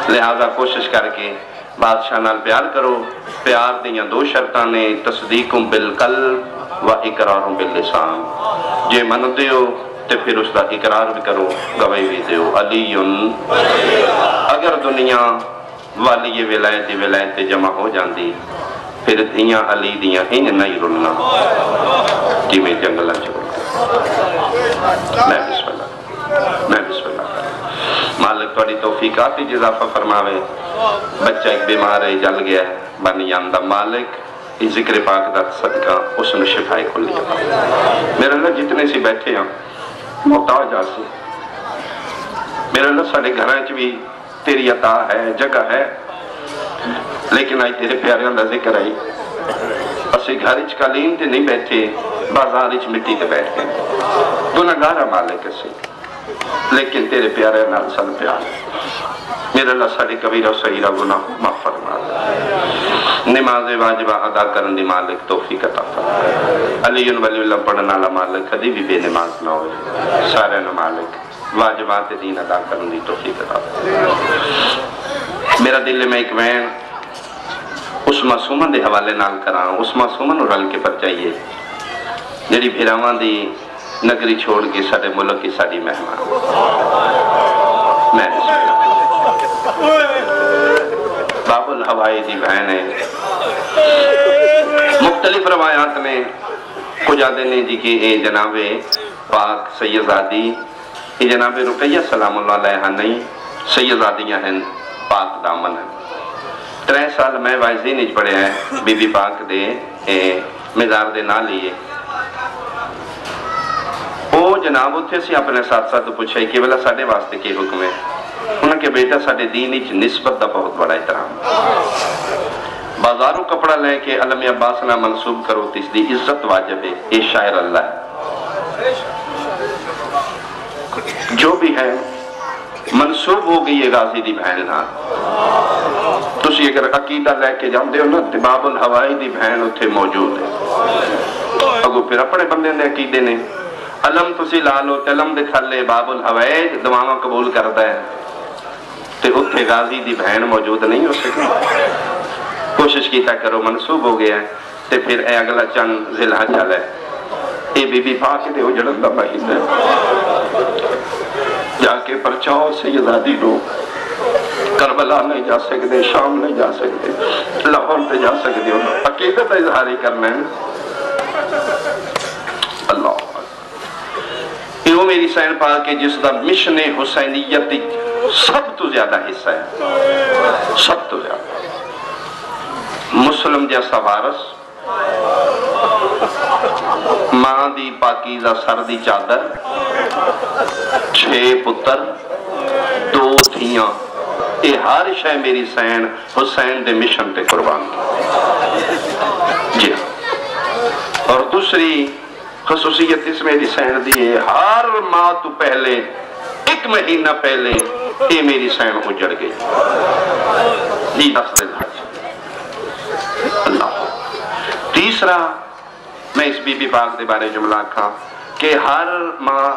لہذا کوشش کر کے بادشاہ نال پیار کرو. پیار دیاں دو شرطاں نے تصدیقم بالقلب و اقرارم باللسان. جے من دیو تو پھر اس دا اقرار بھی کرو گواہی بھی دیو. علی اگر دنیا والی ولایت جمع ہو جاندی پھر دھیاں علی دیاں انہیں نہیں رلنا کہ میں جنگلہ چھوڑ. میں بسم اللہ مالک توڑی توفیقاتی جزافہ فرماوے. بچہ ایک بیمار ہے جل گیا ہے بنی اندہ مالک اس ذکر پاک دا صدقہ اس نے شفائی کھل لیا. میرے اللہ جتنے سی بیٹھے ہیں محتاج آسی میرے اللہ سارے گھرانچ بھی تیری عطا ہے جگہ ہے لیکن آئی تیرے پیارے اندہ ذکر آئی اسی گھرچ قالین تے نہیں بیٹھے بازارچ مٹی تے بیٹھ گئے. گناہگارہ مالک اسی لیکن تیرے پیارے نال سن پیار. میرے اللہ سارے کبیرہ و صغیرہ گناہ معاف فرما دے. نماز واجبہ ادا کرن دی مالک توفیق عطا فرما. علی ولی اللہ پڑھن والا مالک کدی بھی بے نماز نہ ہوئے. سارے نو مالک واجبات دین ادا کرن دی توفیق عطا فرما. میرا دل میں ایک وین اس معصومہ دے حوالے نال کراں. اس معصومہ نو رل کے پر چاہیے جڑی بھیراواں دی نگری چھوڑ کے ساڑے ملک کی ساڑی مہمان. میں باب الہوائی دی بہن ہے. مختلف روایات میں کچھ آدھے نے جی کہ اے جناب پاک سیدزادی اے جناب رقیہ سلام اللہ علیہ نہیں سیدزادیاں ہیں پاک دامن ہیں. 3 سال میں وائزین اچ پڑے ہیں بی بی پاک دے مزار دے نہ لیے. وہ جناب اتھے سے اپنے ساتھ ساتھ پوچھا کہ بلا ساڑے واسطے کی حکم ہے. انہوں کہ بیٹا ساڑے دین اچ نسبت دا بہت بڑا احترام. بازاروں کپڑا لے کے علم عباس نہ منصوب کرو تیس دی عزت واجب ہے. اے شاعر اللہ ہے جو بھی ہے منصوب ہو گئی ہے غازی دی بہن نہ. تسی اگر عقیدہ لے کے جاندے ہو نا باب الہوائی دی بہن اتھے موجود ہے. اگو پھر اپنے بندے نے عقیدے نے علم تسی لا لو علم دے تھلے باب الحوائج دعاواں قبول کرتا ہے تے اتھے غازی دی بہن موجود نہیں ہو سکتی کوشش کیتا کرو منسوب ہو گیا ہے تے پھر اے اگلا چند ذی الحجہ ہے اے بی بی پاک دے اجڑن دا مہینہ ہے جا کے پرچاؤ سیدادی لوگ کربلا نہیں جا سکتے شام نہیں جا سکتے لاہور پہ جا سکتے ہو عقیدت اظہاری کرنا ہے اللہ یہ میری سین پاک کے جس دا مشن حسینیت سب تو زیادہ حصہ ہے سب تو زیادہ مسلم جیسا وارث ماں دی پاکیزہ سر دی چادر 6 پتر 2 دھیاں یہ ہر شے میری سین حسین دے مشن تے قربان جی اور دوسری خصوصیت اس میری سین دی ہے ہر ماہ تو پہلے 1 مہینہ پہلے یہ میری سین اجڑ گئی جی 10 دن حج اللہ تیسرا میں اس بی بی پاک دے بارے جملہ کھا کہ ہر ماہ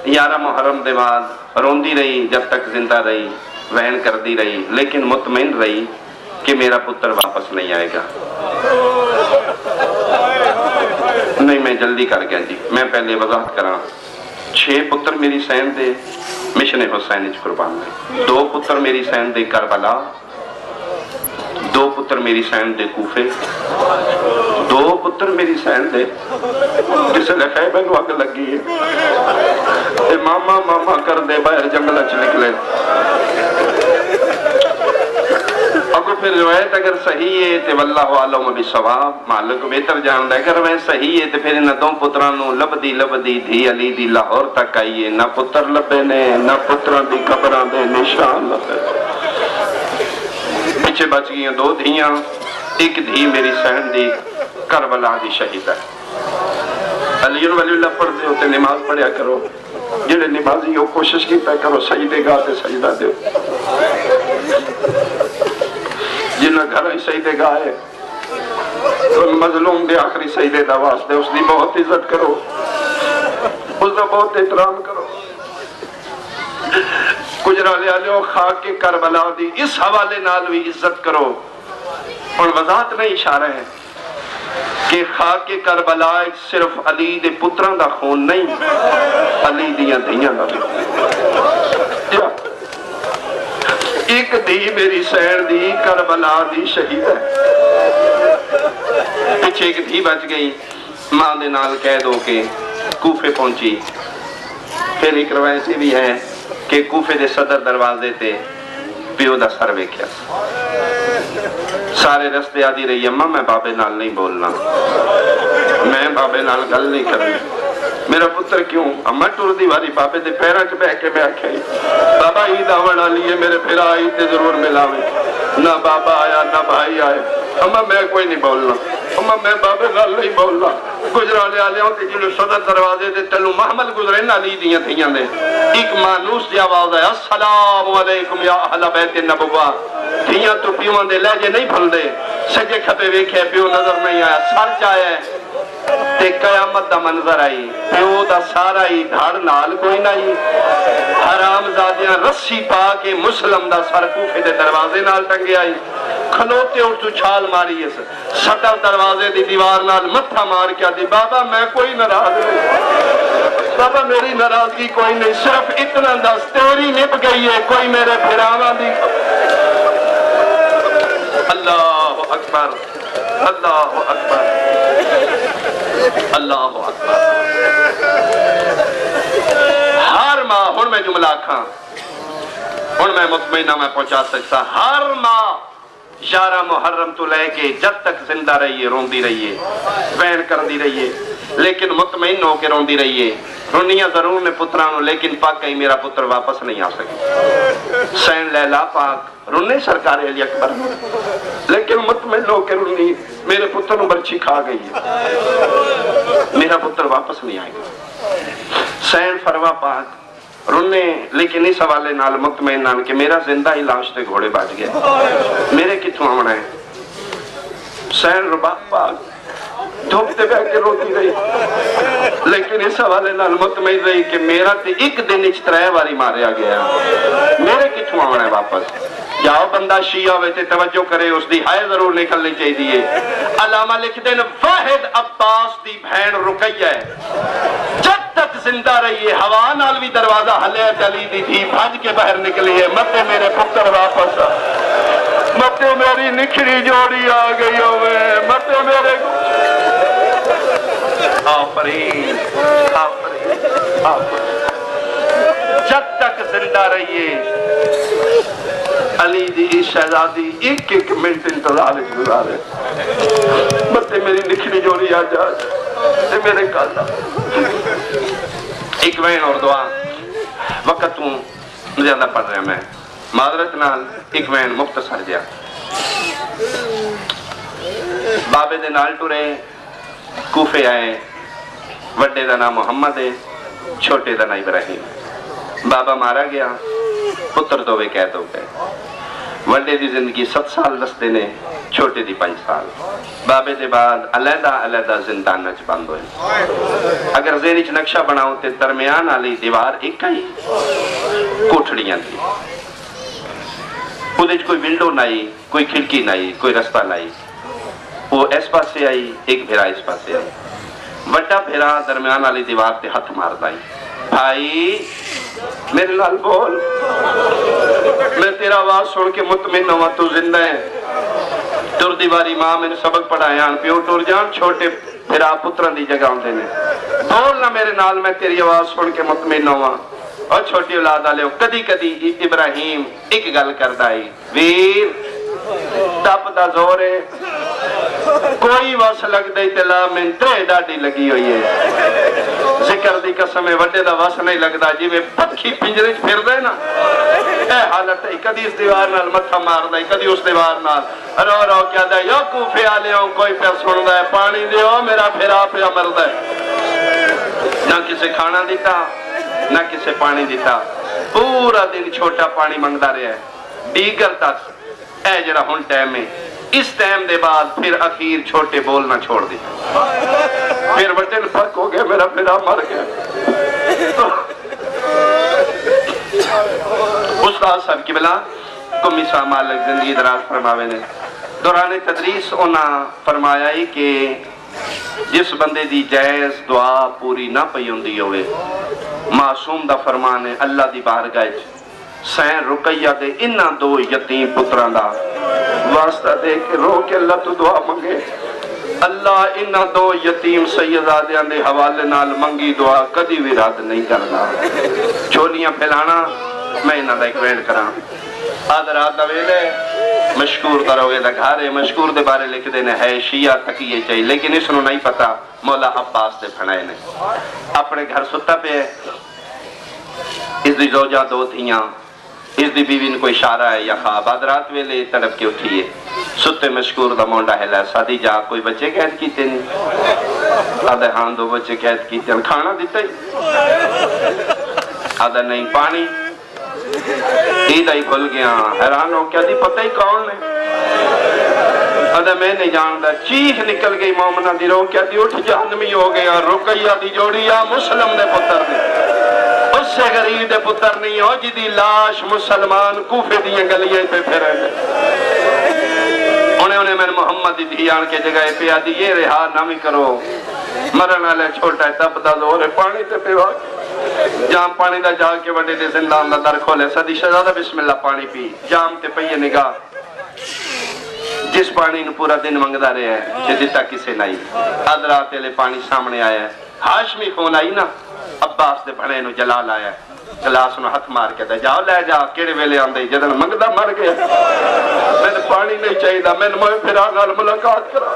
11 محرم دے بعد روندی رہی جب تک زندہ رہی وہن کر دی رہی لیکن مطمئن رہی کہ میرا پتر واپس نہیں آئے گا نہیں میں جلدی کر گیا جی میں پہلے وضاحت کرا 6 پتر میری سین دے مشن حسین قربان دے 2 پتر میری سین دے کربلا 2 پتر میری سین دے کوفے 2 پتر میری سین دے جسے لکھے بینو اگ لگی ہے ماما ماما کر دے باہر جنگل اچھ نکلے اگر پھر روایت اگر صحیح ہے تو واللہ عالم بالصواب مالک بہتر جاندہ ہے اگر وہ صحیح ہے تو پھر انہاں 2 پترانوں لبدی دھی علی دی لاہور تک آئیے نہ پتر لبے نے نہ پتران دی قبران دے نشان لبے پیچھے بچ گئیں 2 دھیاں 1 دھی میری سین دی کربلا دی شہید ہے علی ولی اللہ پڑھ دے ہوتے نماز پڑھیا کرو جنہیں نمازی ہو کوشش کی پہ کرو سجدے گاہ تے سجدہ دے جنہیں گھر ہی سجدے گاہ ہے تو مظلوم دے آخری سجدے دا واسطے اس دی بہت عزت کرو اس دا بہت احترام کرو کجرا لے آلیو خاک کے کربلا دی اس حوالے نال بھی عزت کرو اور وضاحت نہیں اشارہ ہے کہ خاک کے کربلا صرف علی دے پتران دا خون نہیں علی دیاں دھیاں دا بھی 1 دھی میری سین دی کربلا دی شہید ہے پیچھے 1 دھی بچ گئی ماں دے نال قید ہو کے کوفے پہنچی پھر ایک روایت بھی ہے کہ کوفے دے صدر دروازے تے پیو دا سر ویکھیا سارے رستے آدھی رہی اماں میں بابے نال نہیں بولنا میں بابے نال گل نہیں کرنا میرا پتر کیوں اماں ٹور دی واری بابے دے پیرا چ بہ کے میں آکھیا بابا ہی داوڑ آلی ہے میرے پھر آئی تے ضرور ملاوے نہ بابا آیا نہ بھائی آئے اماں میں کوئی نہیں بولنا اماں میں بابے نال نہیں بولنا گجرانے آلے ہوں تے جنہوں صدر دروازے دے تلو محمد گزرے نہ لی دیاں تھیاں دے ایک مانوس دی آواز ہے السلام علیکم یا اہل بیت النبوہ تھیاں تو پیوان دے لہجے نہیں پھل دے سجے کھپے ویکھے پیو نظر نہیں آیا سر چاہے تے قیامت دا منظر آئی پیو دا سارا ہی دھڑ نال کوئی نہیں حرام زادیاں رسی پا کے مسلم دا سر کوفے دے دروازے نال ٹنگے آئی کھلوتے اور تو چھال ماری ہے صدر دروازے دی دیوار نال متھا مار کیا دی بابا میں کوئی ناراض نہیں بابا میری ناراضگی کوئی نہیں صرف اتنا دس تیری نپ گئی ہے کوئی میرے پھراواں دی اللہ اکبر اللہ اکبر اللہ اکبر ہر ماہ ہن میں جملہ کھاں ہن میں مطمئنہ میں پہنچا سکتا ہر ماہ 11 محرم تو لے کے جب تک زندہ رہیے روندی رہیے وین کر دی رہیے لیکن مطمئن ہو کے روندی رہیے رونیاں ضرور نے پترانوں لیکن پاک کہیں میرا پتر واپس نہیں آ سکے سین لیلہ پاک رونے سرکار علی اکبر لیکن مطمئن ہو کے رونی میرے پتر نو برچی کھا گئی ہے میرا پتر واپس نہیں آئے گا سین فروا پاک رونے لیکن اس حوالے نال مطمئن نال کہ میرا زندہ ہی لاش تے گھوڑے باج گئے میرے کتوں آمنا ہے سین رباق پاک دھوپ تے بیٹھ کے روتی رہی، لیکن اس حوالے نال مطمئن رہی کہ میرا تے ایک دن وچ 3 واری ماریا گیا، میرے کتھوں آنا ہے واپس؟ جاؤ بندہ شیعہ ہوئے تے توجہ کرے، اس دی ہائے ضرور نکلنی چاہیے۔ علامہ لکھ دین واحد عباس دی بہن رقیہ ہے، جب تک زندہ رہی ہے ہوا نال بھی دروازہ ہلے چلی دی تھی، بھج کے باہر نکلی ہے، متے میرے پتر واپس آ، متے میری نکھری جوڑی آ گئی ہوئے، متے میرے آفرین آفرین آفرین۔ جب تک زندہ رہیے علی دی شہزادی ایک ایک منٹ انتظار گزارے، متے میری نکھری جوڑی آ جا تے میرے کالا۔ ایک وین اور دعا وقت ہوں زیادہ پڑھ رہا میں، معذرت نال ایک وین مختصر جا۔ بابے دے نال ٹرے کوفے آئے، وڈے دا نام محمد ہے، چھوٹے دا نام ابراہیم۔ بابا مارا گیا، پتر دوے قید ہو گئے، وڈے دی زندگی 7 سال دستے نے، چھوٹے دی 5 سال۔ بابے دے بعد علیحدہ علیحدہ زندان نچ بند ہوئے۔ اگر ذہن وچ نقشہ بناؤ تے درمیان والی دیوار ایک ہی کوٹھڑیاں تھی، اودے وچ کوئی ونڈو نہیں، کوئی کھڑکی نہیں، کوئی رستہ نہیں۔ وہ اس پاسے آئی، ایک بھیرا اس پاسے آئی، وڈا بھیرا درمیان والی دیوار تے ہاتھ ماردا آئی، بھائی میرے لال بول، میں تیرا آواز سن کے مطمئن ہوا تو زندہ ہے۔ ٹر دیواری ماں میں نے سبق پڑھایا، پیو ٹر جان، چھوٹے بھیرا پتران دی جگہ ہوندے نے، بولنا میرے نال، میں تیری آواز سن کے مطمئن ہوا۔ اور چھوٹی اولاد والے کدی کدی ابراہیم ایک گل کردا ہے، ویر ٹپ دا زور ہے، کوئی وس لگ دے تلا میں تے ڈاڈی لگی ہوئی ہے، ذکر دی قسم ہے وڈے دا وس نہیں لگدا، جی میں پکھی پنجرے چ پھر دے نا، اے حالت ہے، کدی اس دیوار نال متھا مار دے، کدی اس دیوار نال رو رو کیا دے، یا کوفے آلیاں کوئی پہ سن دے، پانی دیو میرا پھرا پھرا مر دے، نہ کسے کھانا دیتا نہ کسے پانی دیتا، پورا دن چھوٹا پانی منگدا رہا ہے، دیگر تک اے جڑا ہن ٹائم ہے، اس ٹائم دے بعد پھر اخیر چھوٹے بولنا چھوڑ دیتا، پھر وٹن فرق ہو گیا، میرا پھرا مر گیا۔ استاد صاحب کی بلا کمی صاحب مالک زندگی دراز فرماوے نے دوران تدریس انہاں فرمایا ہی کہ جس بندے دی جائز دعا پوری نہ پئی ہوندی ہوئے، معصوم دا فرمان ہے اللہ دی بارگاہ سین رقیہ دے انہاں 2 یتیم پتران دا واسطہ دے کے رو کے اللہ تو دعا منگے، اللہ انہاں 2 یتیم سیدادیاں دے حوالے نال منگی دعا کدی بھی رد نہیں کرنا۔ چھولیاں پھیلانا میں انہاں دا ایک وینڈ کراں، آدھ رات دا ویلے مشکور دا روئے دا گھارے، مشکور دے بارے لکھ دینے ہے شیعہ تقیہ چاہیے، لیکن اس نو نہیں پتا مولا عباس دے پھنائے نے، اپنے گھر ستا پہ ہے، اس دی زوجہ 2 تھیاں، اس دی بیوی نے کوئی اشارہ ہے یا خواب، آدھ رات ویلے تڑپ کے اٹھیے، ستے مشکور دا مونڈا ہے سادی جا کوئی بچے قید کیتے نہیں، آدھے ہاں 2 بچے قید کیتے ہیں، کھانا دیتا ہی، آدھا نہیں پانی، عید ہی بھول گیا، حیران ہو کیا دی پتہ ہی کون نے، آدھا میں نہیں جاندا، چیخ نکل گئی مومنہ دی رو کیا دی اٹھ جہنمی ہو گیا، رقیہ دی جوڑی یا مسلم دے پتر نے، اس سے غریب دے پتر نہیں ہو جی دی لاش مسلمان کوفے دیاں گلیاں پہ پھرے انہیں میں محمد دی دھیان کے جگہ پہ آدھی یہ رہا نامی کرو، مرن والے چھوٹا ہے تب دا زور ہے پانی تے پہ جام پانی دا جا کے وڈے دے زندان دا در کھولے، صدی شہزادہ بسم اللہ پانی پی، جام تے پہ یہ نگاہ، جس پانی نو پورا دن منگدا رہے ہیں کہ دیتا کسے نہیں، ادرات لے پانی سامنے آیا ہے، ہاشمی خون آئی نا، عباس دے بھنے نو جلال آیا ہے، گلاس نو ہتھ مار کے دے جاؤ لے جا کیڑے ویلے آندے جدن منگدا مر گیا، میں نے پانی نہیں چاہیے دا، میں نے موئے پھر آگال ملاقات کرا،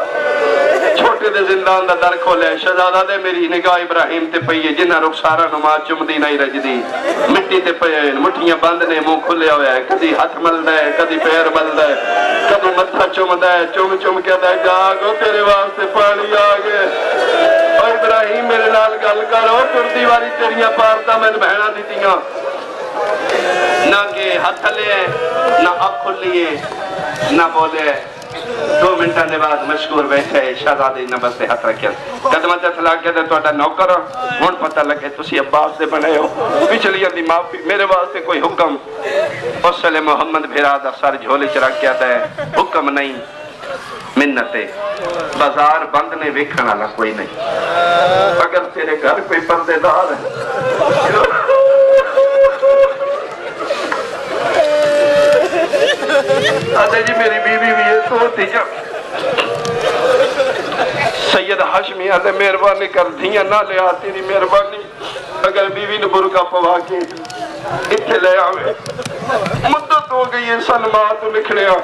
چھوٹے دے زندان دا در کھولے، شہزادہ دے میری نگاہ ابراہیم تے پئیے جنہ رخسارہ نما چمدی نہیں رجدی، مٹی تے پئیے مٹھیاں بند نے منہ کھلے ہوئے ہیں، کدی ہاتھ مل دے کدی پیر مل دے، کدی متھا چم دے چم چم کے دے جاگو تیرے واسطے پانی آگے، اور ابراہیم میرے نال گل کرو تردی والی تیریاں پارتا میں بہنا دیتیاں، نہ کہ ہاتھ لے نہ اب کھلیے نہ بولے 2 منٹوں کے بعد مشکور بیٹھے شہزادی نمبر سے ہاتھ رکھے قدمہ تے تھلا کے تے تہاڈا نوکر ہن پتہ لگے تسی عباس دے بنے ہو پچھلیاں دی معافی میرے واسطے کوئی حکم اس ویلے محمد بھرا دا سر جھولی چ رکھ کے تے حکم نہیں منت بازار بند نے ویکھن والا کوئی نہیں اگر تیرے گھر کوئی پردے دار ہے آدھے جی میری بیوی بھی ہے تو تھی جب سید حشمی آدھے مہربانی کر دھیاں نہ لے آتی نہیں مہربانی اگر بیوی نے برکا پوا کے اتھے لے آوے مدت ہو گئی ہے سن ماں تو نکھڑے آ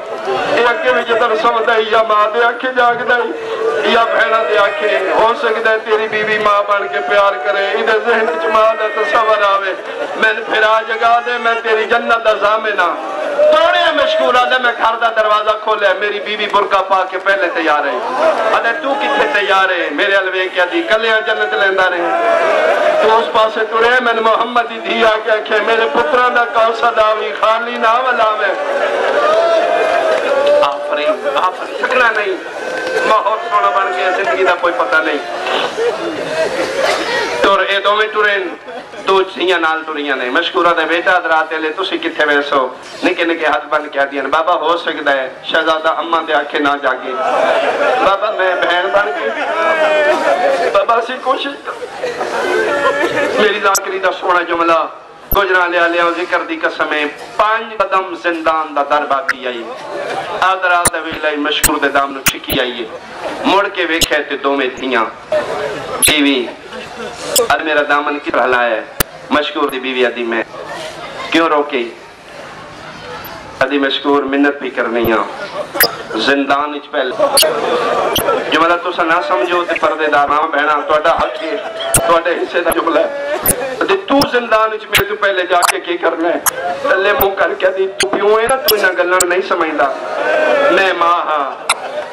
یہ اکے بھی جدر سمدہ یا ماں دے آکھے جاگ دائی یا بھیڑا دے آکھے ہو سکتا ہے تیری بیوی ماں بن کے پیار کرے ادھے ذہن چماں دے تصور آوے میں نے پھر آ جگا دے میں تیری جنت دا زامنہ توڑے مشکور آدھے میں گھر دا دروازہ کھولے میری بیوی برکا پا کے پہلے تیار ہے آدھے تو کتنے تیار ہے میرے الوے کیا دی کلیاں جنت لیندہ رہے تو اس پاسے تو رہے میں نے محمد ہی دھی آکے اکھے میرے پتران دا کوسا داوی خالی ناولا میں آفرین سکنا نہیں ماحول سونا بن گیا زندگی دا کوئی پتہ نہیں تور اے دو میں ٹورین تو چھیاں نال ٹوریاں نہیں مشکورہ دے بیٹا دراتے لے تسی کتھے ویسو نکے نکے ہاتھ بن کیا دیا بابا ہو سکتا ہے شہزادہ اماں دے آنکھیں نہ جاگے بابا میں بہن بن کے بابا سی کوشش میری ذاکری دا سونا جملہ گجران لے آلے ذکر دی قسمیں 5 قدم زندان دا در باقی آئی آدھر آدھر ویلائی مشکور دے دامنو چھکی آئیے مڑ کے ویکھے تے دو میں تھیاں بیوی اد میرا دامن کی رہلا ہے مشکور دی بیوی ادھی میں کیوں روکی ادھی مشکور منت بھی کرنی ہے زندان اچ پہلے جملہ تو سا نہ سمجھو تے پردے دار ماں بہنا توڑا حق ہے توڑے حصے دا جملہ ہے ادھی تو زندان اچ میں تو پہلے جا کے کی کرنا ہے تلے مو کر کے دی تو پیوں ہے نا تو انہا گلن نہیں سمجھدا میں ماں ہاں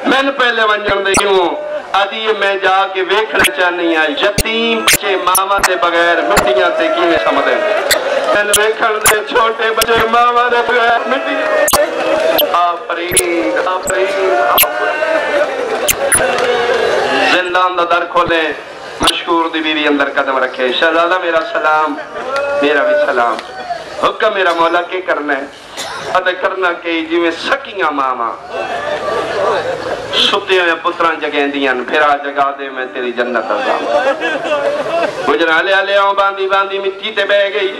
میں نے پہلے ونجن دے کیوں آدھی یہ میں جا کے ویکھنا چاہنی آئی یتیم بچے ماما دے بغیر مٹیاں تے کی میں سمدھے میں نے ویکھن دے چھوٹے بچے ماما دے بغیر مٹیاں آفرین آفرین زندان دا در کھولے مشکور دی بیوی اندر قدم رکھے شہزادہ میرا سلام میرا بھی سلام حکم میرا مولا کے کرنا ہے ادھے کرنا کہ جی میں سکیاں ماما ستے ہوئے پتران جگہیں دیاں پھرا جگا دے میں تیری جنت آزام گجران لے آلے آؤں باندی باندی مٹی تے بہ گئی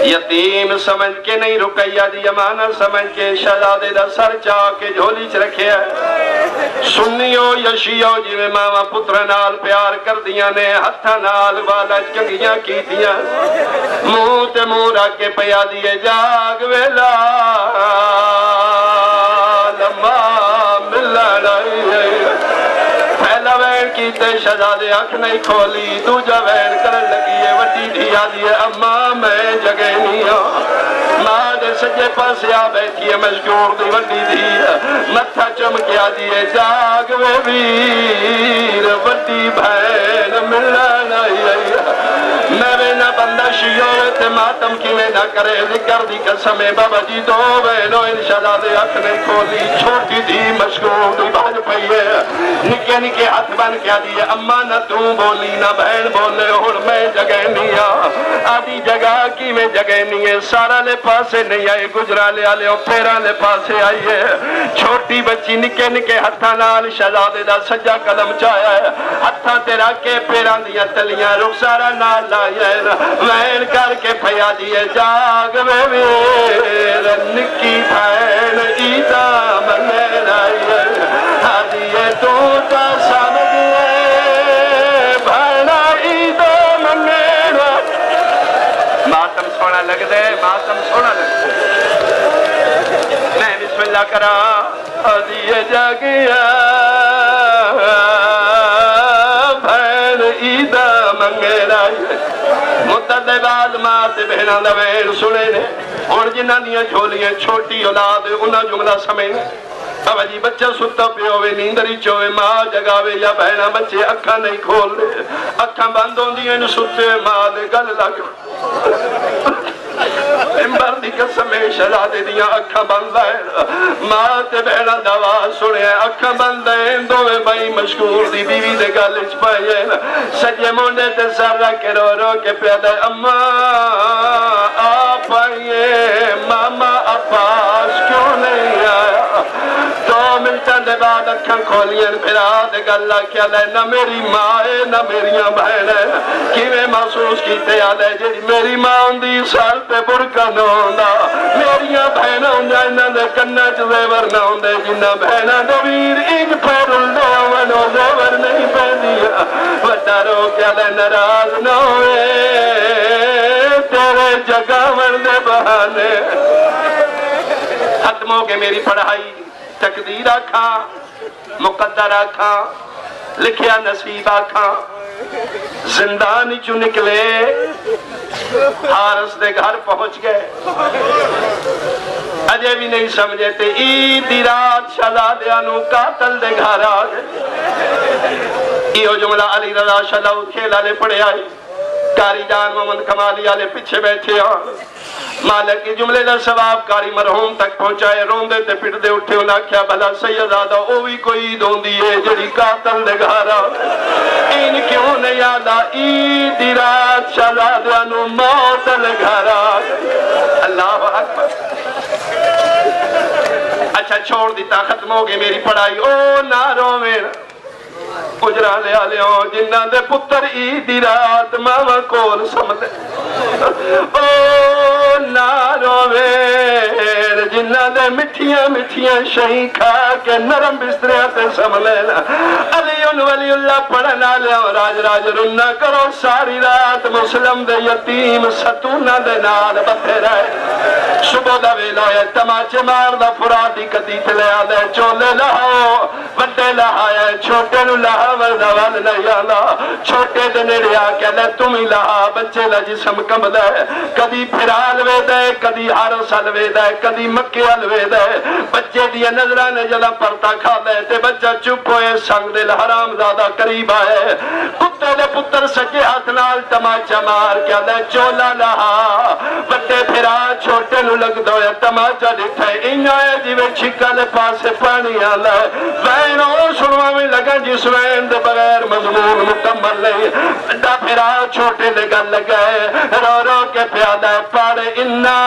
یتیم سمجھ کے نہیں رکیا دی امانہ سمجھ کے شہزادے دا سر چاہ کے جھولی چ رکھے ہے سنیو یشیو جی میں ماما پتر نال پیار کر دیاں نے ہتھا نال والا چنگیاں کی دیاں منہ تے منہ رکھ کے پیا دیے جاگ ویلا لما پہلا وین کی تے شہزادے آنکھ نہیں کھولی دوجا وین کرن لگی ہے وڈی دھیا دیئے اماں میں جگہ نہیں ہوں ماں دے سجے پاس آ بیٹھی ہے مشکور دی وڈی دھیا متھا چمکیا دیئے جاگ وے ویر وڈی بھین ملنا میں بھی نہ بندہ شیور تے ماتم کی میں نہ کرے ذکر دی قسمیں بابا جی دو بینو انشاءاللہ دے آنکھ نہیں کھولی چھوٹی دی مشکور دی باج پہیے نکے نکے ہاتھ بن کیا دیئے اماں نہ تو بولی نہ بہن بولے اور میں جگہ نہیں آدھی جگہ کی میں جگہ نہیں ہے سارا لے پاسے نہیں آئے گجرا لے آلے اور پیرا لے پاسے آئیے چھوٹی بچی نکے نکے ہتھا نال شہزادے دا سجا قدم چایا ہے ہتھا تیرا کے پیران دیا تلیاں رخ سارا نال لائے وین کر کے پھیا دیئے جاگ میں ویر نکی بھین ایدہ منے لائے آدھیے تو تا سامدیے بھینا ایدہ منے لائے ماتم سونا لگ دے ماتم سونا لگ دے میں بسم اللہ کرا آدھیے جاگیا بھین ایدہ منگے لائے متدے بعد ماں تے بہنہ دوین سنے نے اور جنہ دیا جھولیاں چھوٹی اولاد انہا جملہ سمیں بابا جی بچہ ستا پیوے نیندری چوے ماں جگاوے یا بہنہ بچے اکھا نہیں کھول دے اکھا بند ہوں دیا ستے ماں دے گل لگ ممبر دی قسم شہزادے دیاں اکھاں بند ہیں ماں تے بہنا دعوا سنے اکھاں بند ہیں دوویں بھائی مشکور دی بیوی دے گل وچ پئے سجے مونڈے تے سر رکھ کے رو رو کے پیادہ اماں آپ آئیے ماما عباس کیوں نہیں آیا 2 منٹاں دے بعد اکھاں کھولیں پھرا دے گلا کیا لے نہ میری ماں ہے نہ میریاں بہن ہے کیویں محسوس کیتے آلے جی میری ماں ہوندی سال تے برکا نہ ہوندا میریاں بہناں ہوندیاں انہاں دے کناں چ زیور نہ ہوندے جنہاں بہناں دے ویر انج پھیرل دے ونو زیور نہیں پیندیاں وڈا رو کیا لے ناراض نہ ہوئے تیرے جگاون دے بہانے ختم ہو کے میری پڑھائی تقدیر آکھاں مقدر آکھاں لکھیا نصیب آکھاں زندان چو نکلے حارس دے گھر پہنچ گئے اجے بھی نہیں سمجھے تے عید دی رات شہزادیاں قاتل دے گھر آ گئے یہ جملہ علی رضا شاہ کھیلا لے پڑے آئی کاری جان محمد کمالی آلے پیچھے بیٹھے آن مالک کی جملے دا ثواب کاری مرحوم تک پہنچائے روندے تے پھر دے اٹھے انہاں کیا بھلا سیدادہ او بھی کوئی عید ہوندی ہے جڑی قاتل دے گھارا این کیوں نہیں آدھا عید دی رات شہزادیاں موت دے گھارا اللہ اکبر اچھا چھوڑ دیتا ختم ہو گئی میری پڑھائی او ناروں میں اجرا لے آلیوں جنہ دے پتر عیدی رات ماما کول سمدے او نارو ویر جنہ دے مٹھیاں مٹھیاں شہی کھا کے نرم بستریاں تے سملینا علیون ولی اللہ پڑھنا لیوں راج راج رنہ کرو ساری رات مسلم دے یتیم ستونہ دے نال بتے رہے صبح دا ویلا ہے تماچے مار دا فرادی قدیت لے آلے چولے لہو بڑے لہائے چھوٹے نو لہا وردہ وال نہیں آلا چھوٹے دے نیڑے آکے لے تم ہی لہا بچے لا جسم کم دے کدی پھرال وے دے کدی حارسال وے دے کدی مکیال وے دے بچے دیا نظرانے جلا پرتا کھا دے تے بچہ چپ ہوئے سنگ دل حرام زادہ قریب آئے کتے دے پتر سجے ہاتھ نال تماچا مار کیا دے چولا لہا بڑے پھرا چھوٹے نو لگ دو یا تماچا دکھتے انجائے جیوے چھکا لے پاسے پانی آلے وین او سنوا میں لگا جس وین دے بغیر مضمون مکمل نہیں بڑا پھرا چھوٹے لے گل لگئے رو رو کے پیادہ پاڑے انا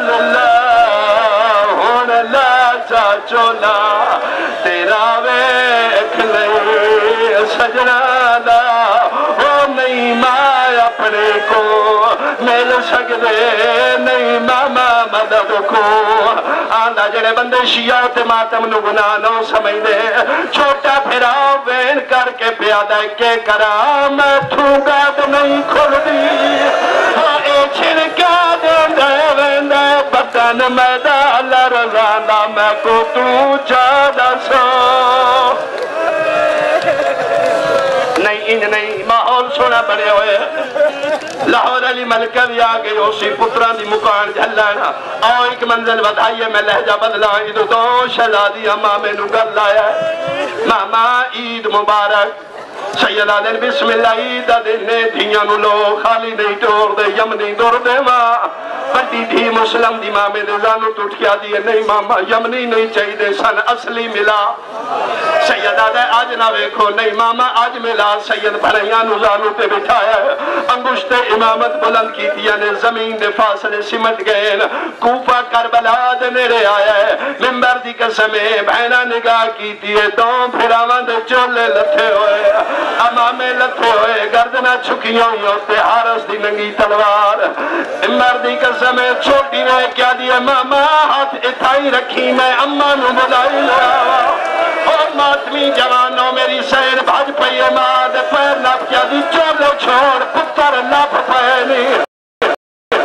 للہ ہون لا چولا تیرا ویکھ نہیں سجنا دا وہ نہیں ماں اپنے کو مل سکدے نہیں ماما مدد کو آندہ جڑے بندے شیعہ تے ماتم نو گناہ نو سمجھ دے چھوٹا پھرا وین کر کے پیادہ کے کرا میں تھوگا تو نہیں کھل دی اے چھنکا دے دے وین دے بدن میں دا اللہ رضاندہ میں کو تو جادہ سو نہیں انج نہیں ماحول سونا بڑے ہوئے لاہور علی ملکہ بھی آگئے اسی پتران دی مکان جھلانا آؤ ایک منزل بدھائیے میں لہجہ بدلائیں ادھو دو شہزادی اماں میں نگل لایا ہے ماما عید مبارک سیدہ دن بسم اللہ عید دینے دھیاں نو لو خالی نہیں ٹور دے یم نہیں دور دے ماں بڑی تھی مسلم دی ماں میں دزانو ٹوٹ کیا دیئے نہیں ماما یمنی نہیں چاہی دے سن اصلی ملا سیدہ دے آج نہ ویکھو نہیں ماما آج ملا سید بھرائیاں نزانو تے بٹھایا ہے انگشت امامت بلند کی دیا نے زمین دے فاصلے سمٹ گئے کوفہ کربلا دے نیرے آیا ہے ممبر دی قسمیں بہنہ نگاہ کی دیئے تو پھر آمان دے چولے لتھے ہوئے امامے لتھے ہوئے گردنہ چھکیوں ہوتے حارس دی ننگی تلوار ممبر دی قسمیں چھوٹی رہے کیا دیئے ماما ہاتھ اتھائی رکھی میں اماں نو بلائی لیا اور ماتمی جوانوں میری سیر بھاج پئیے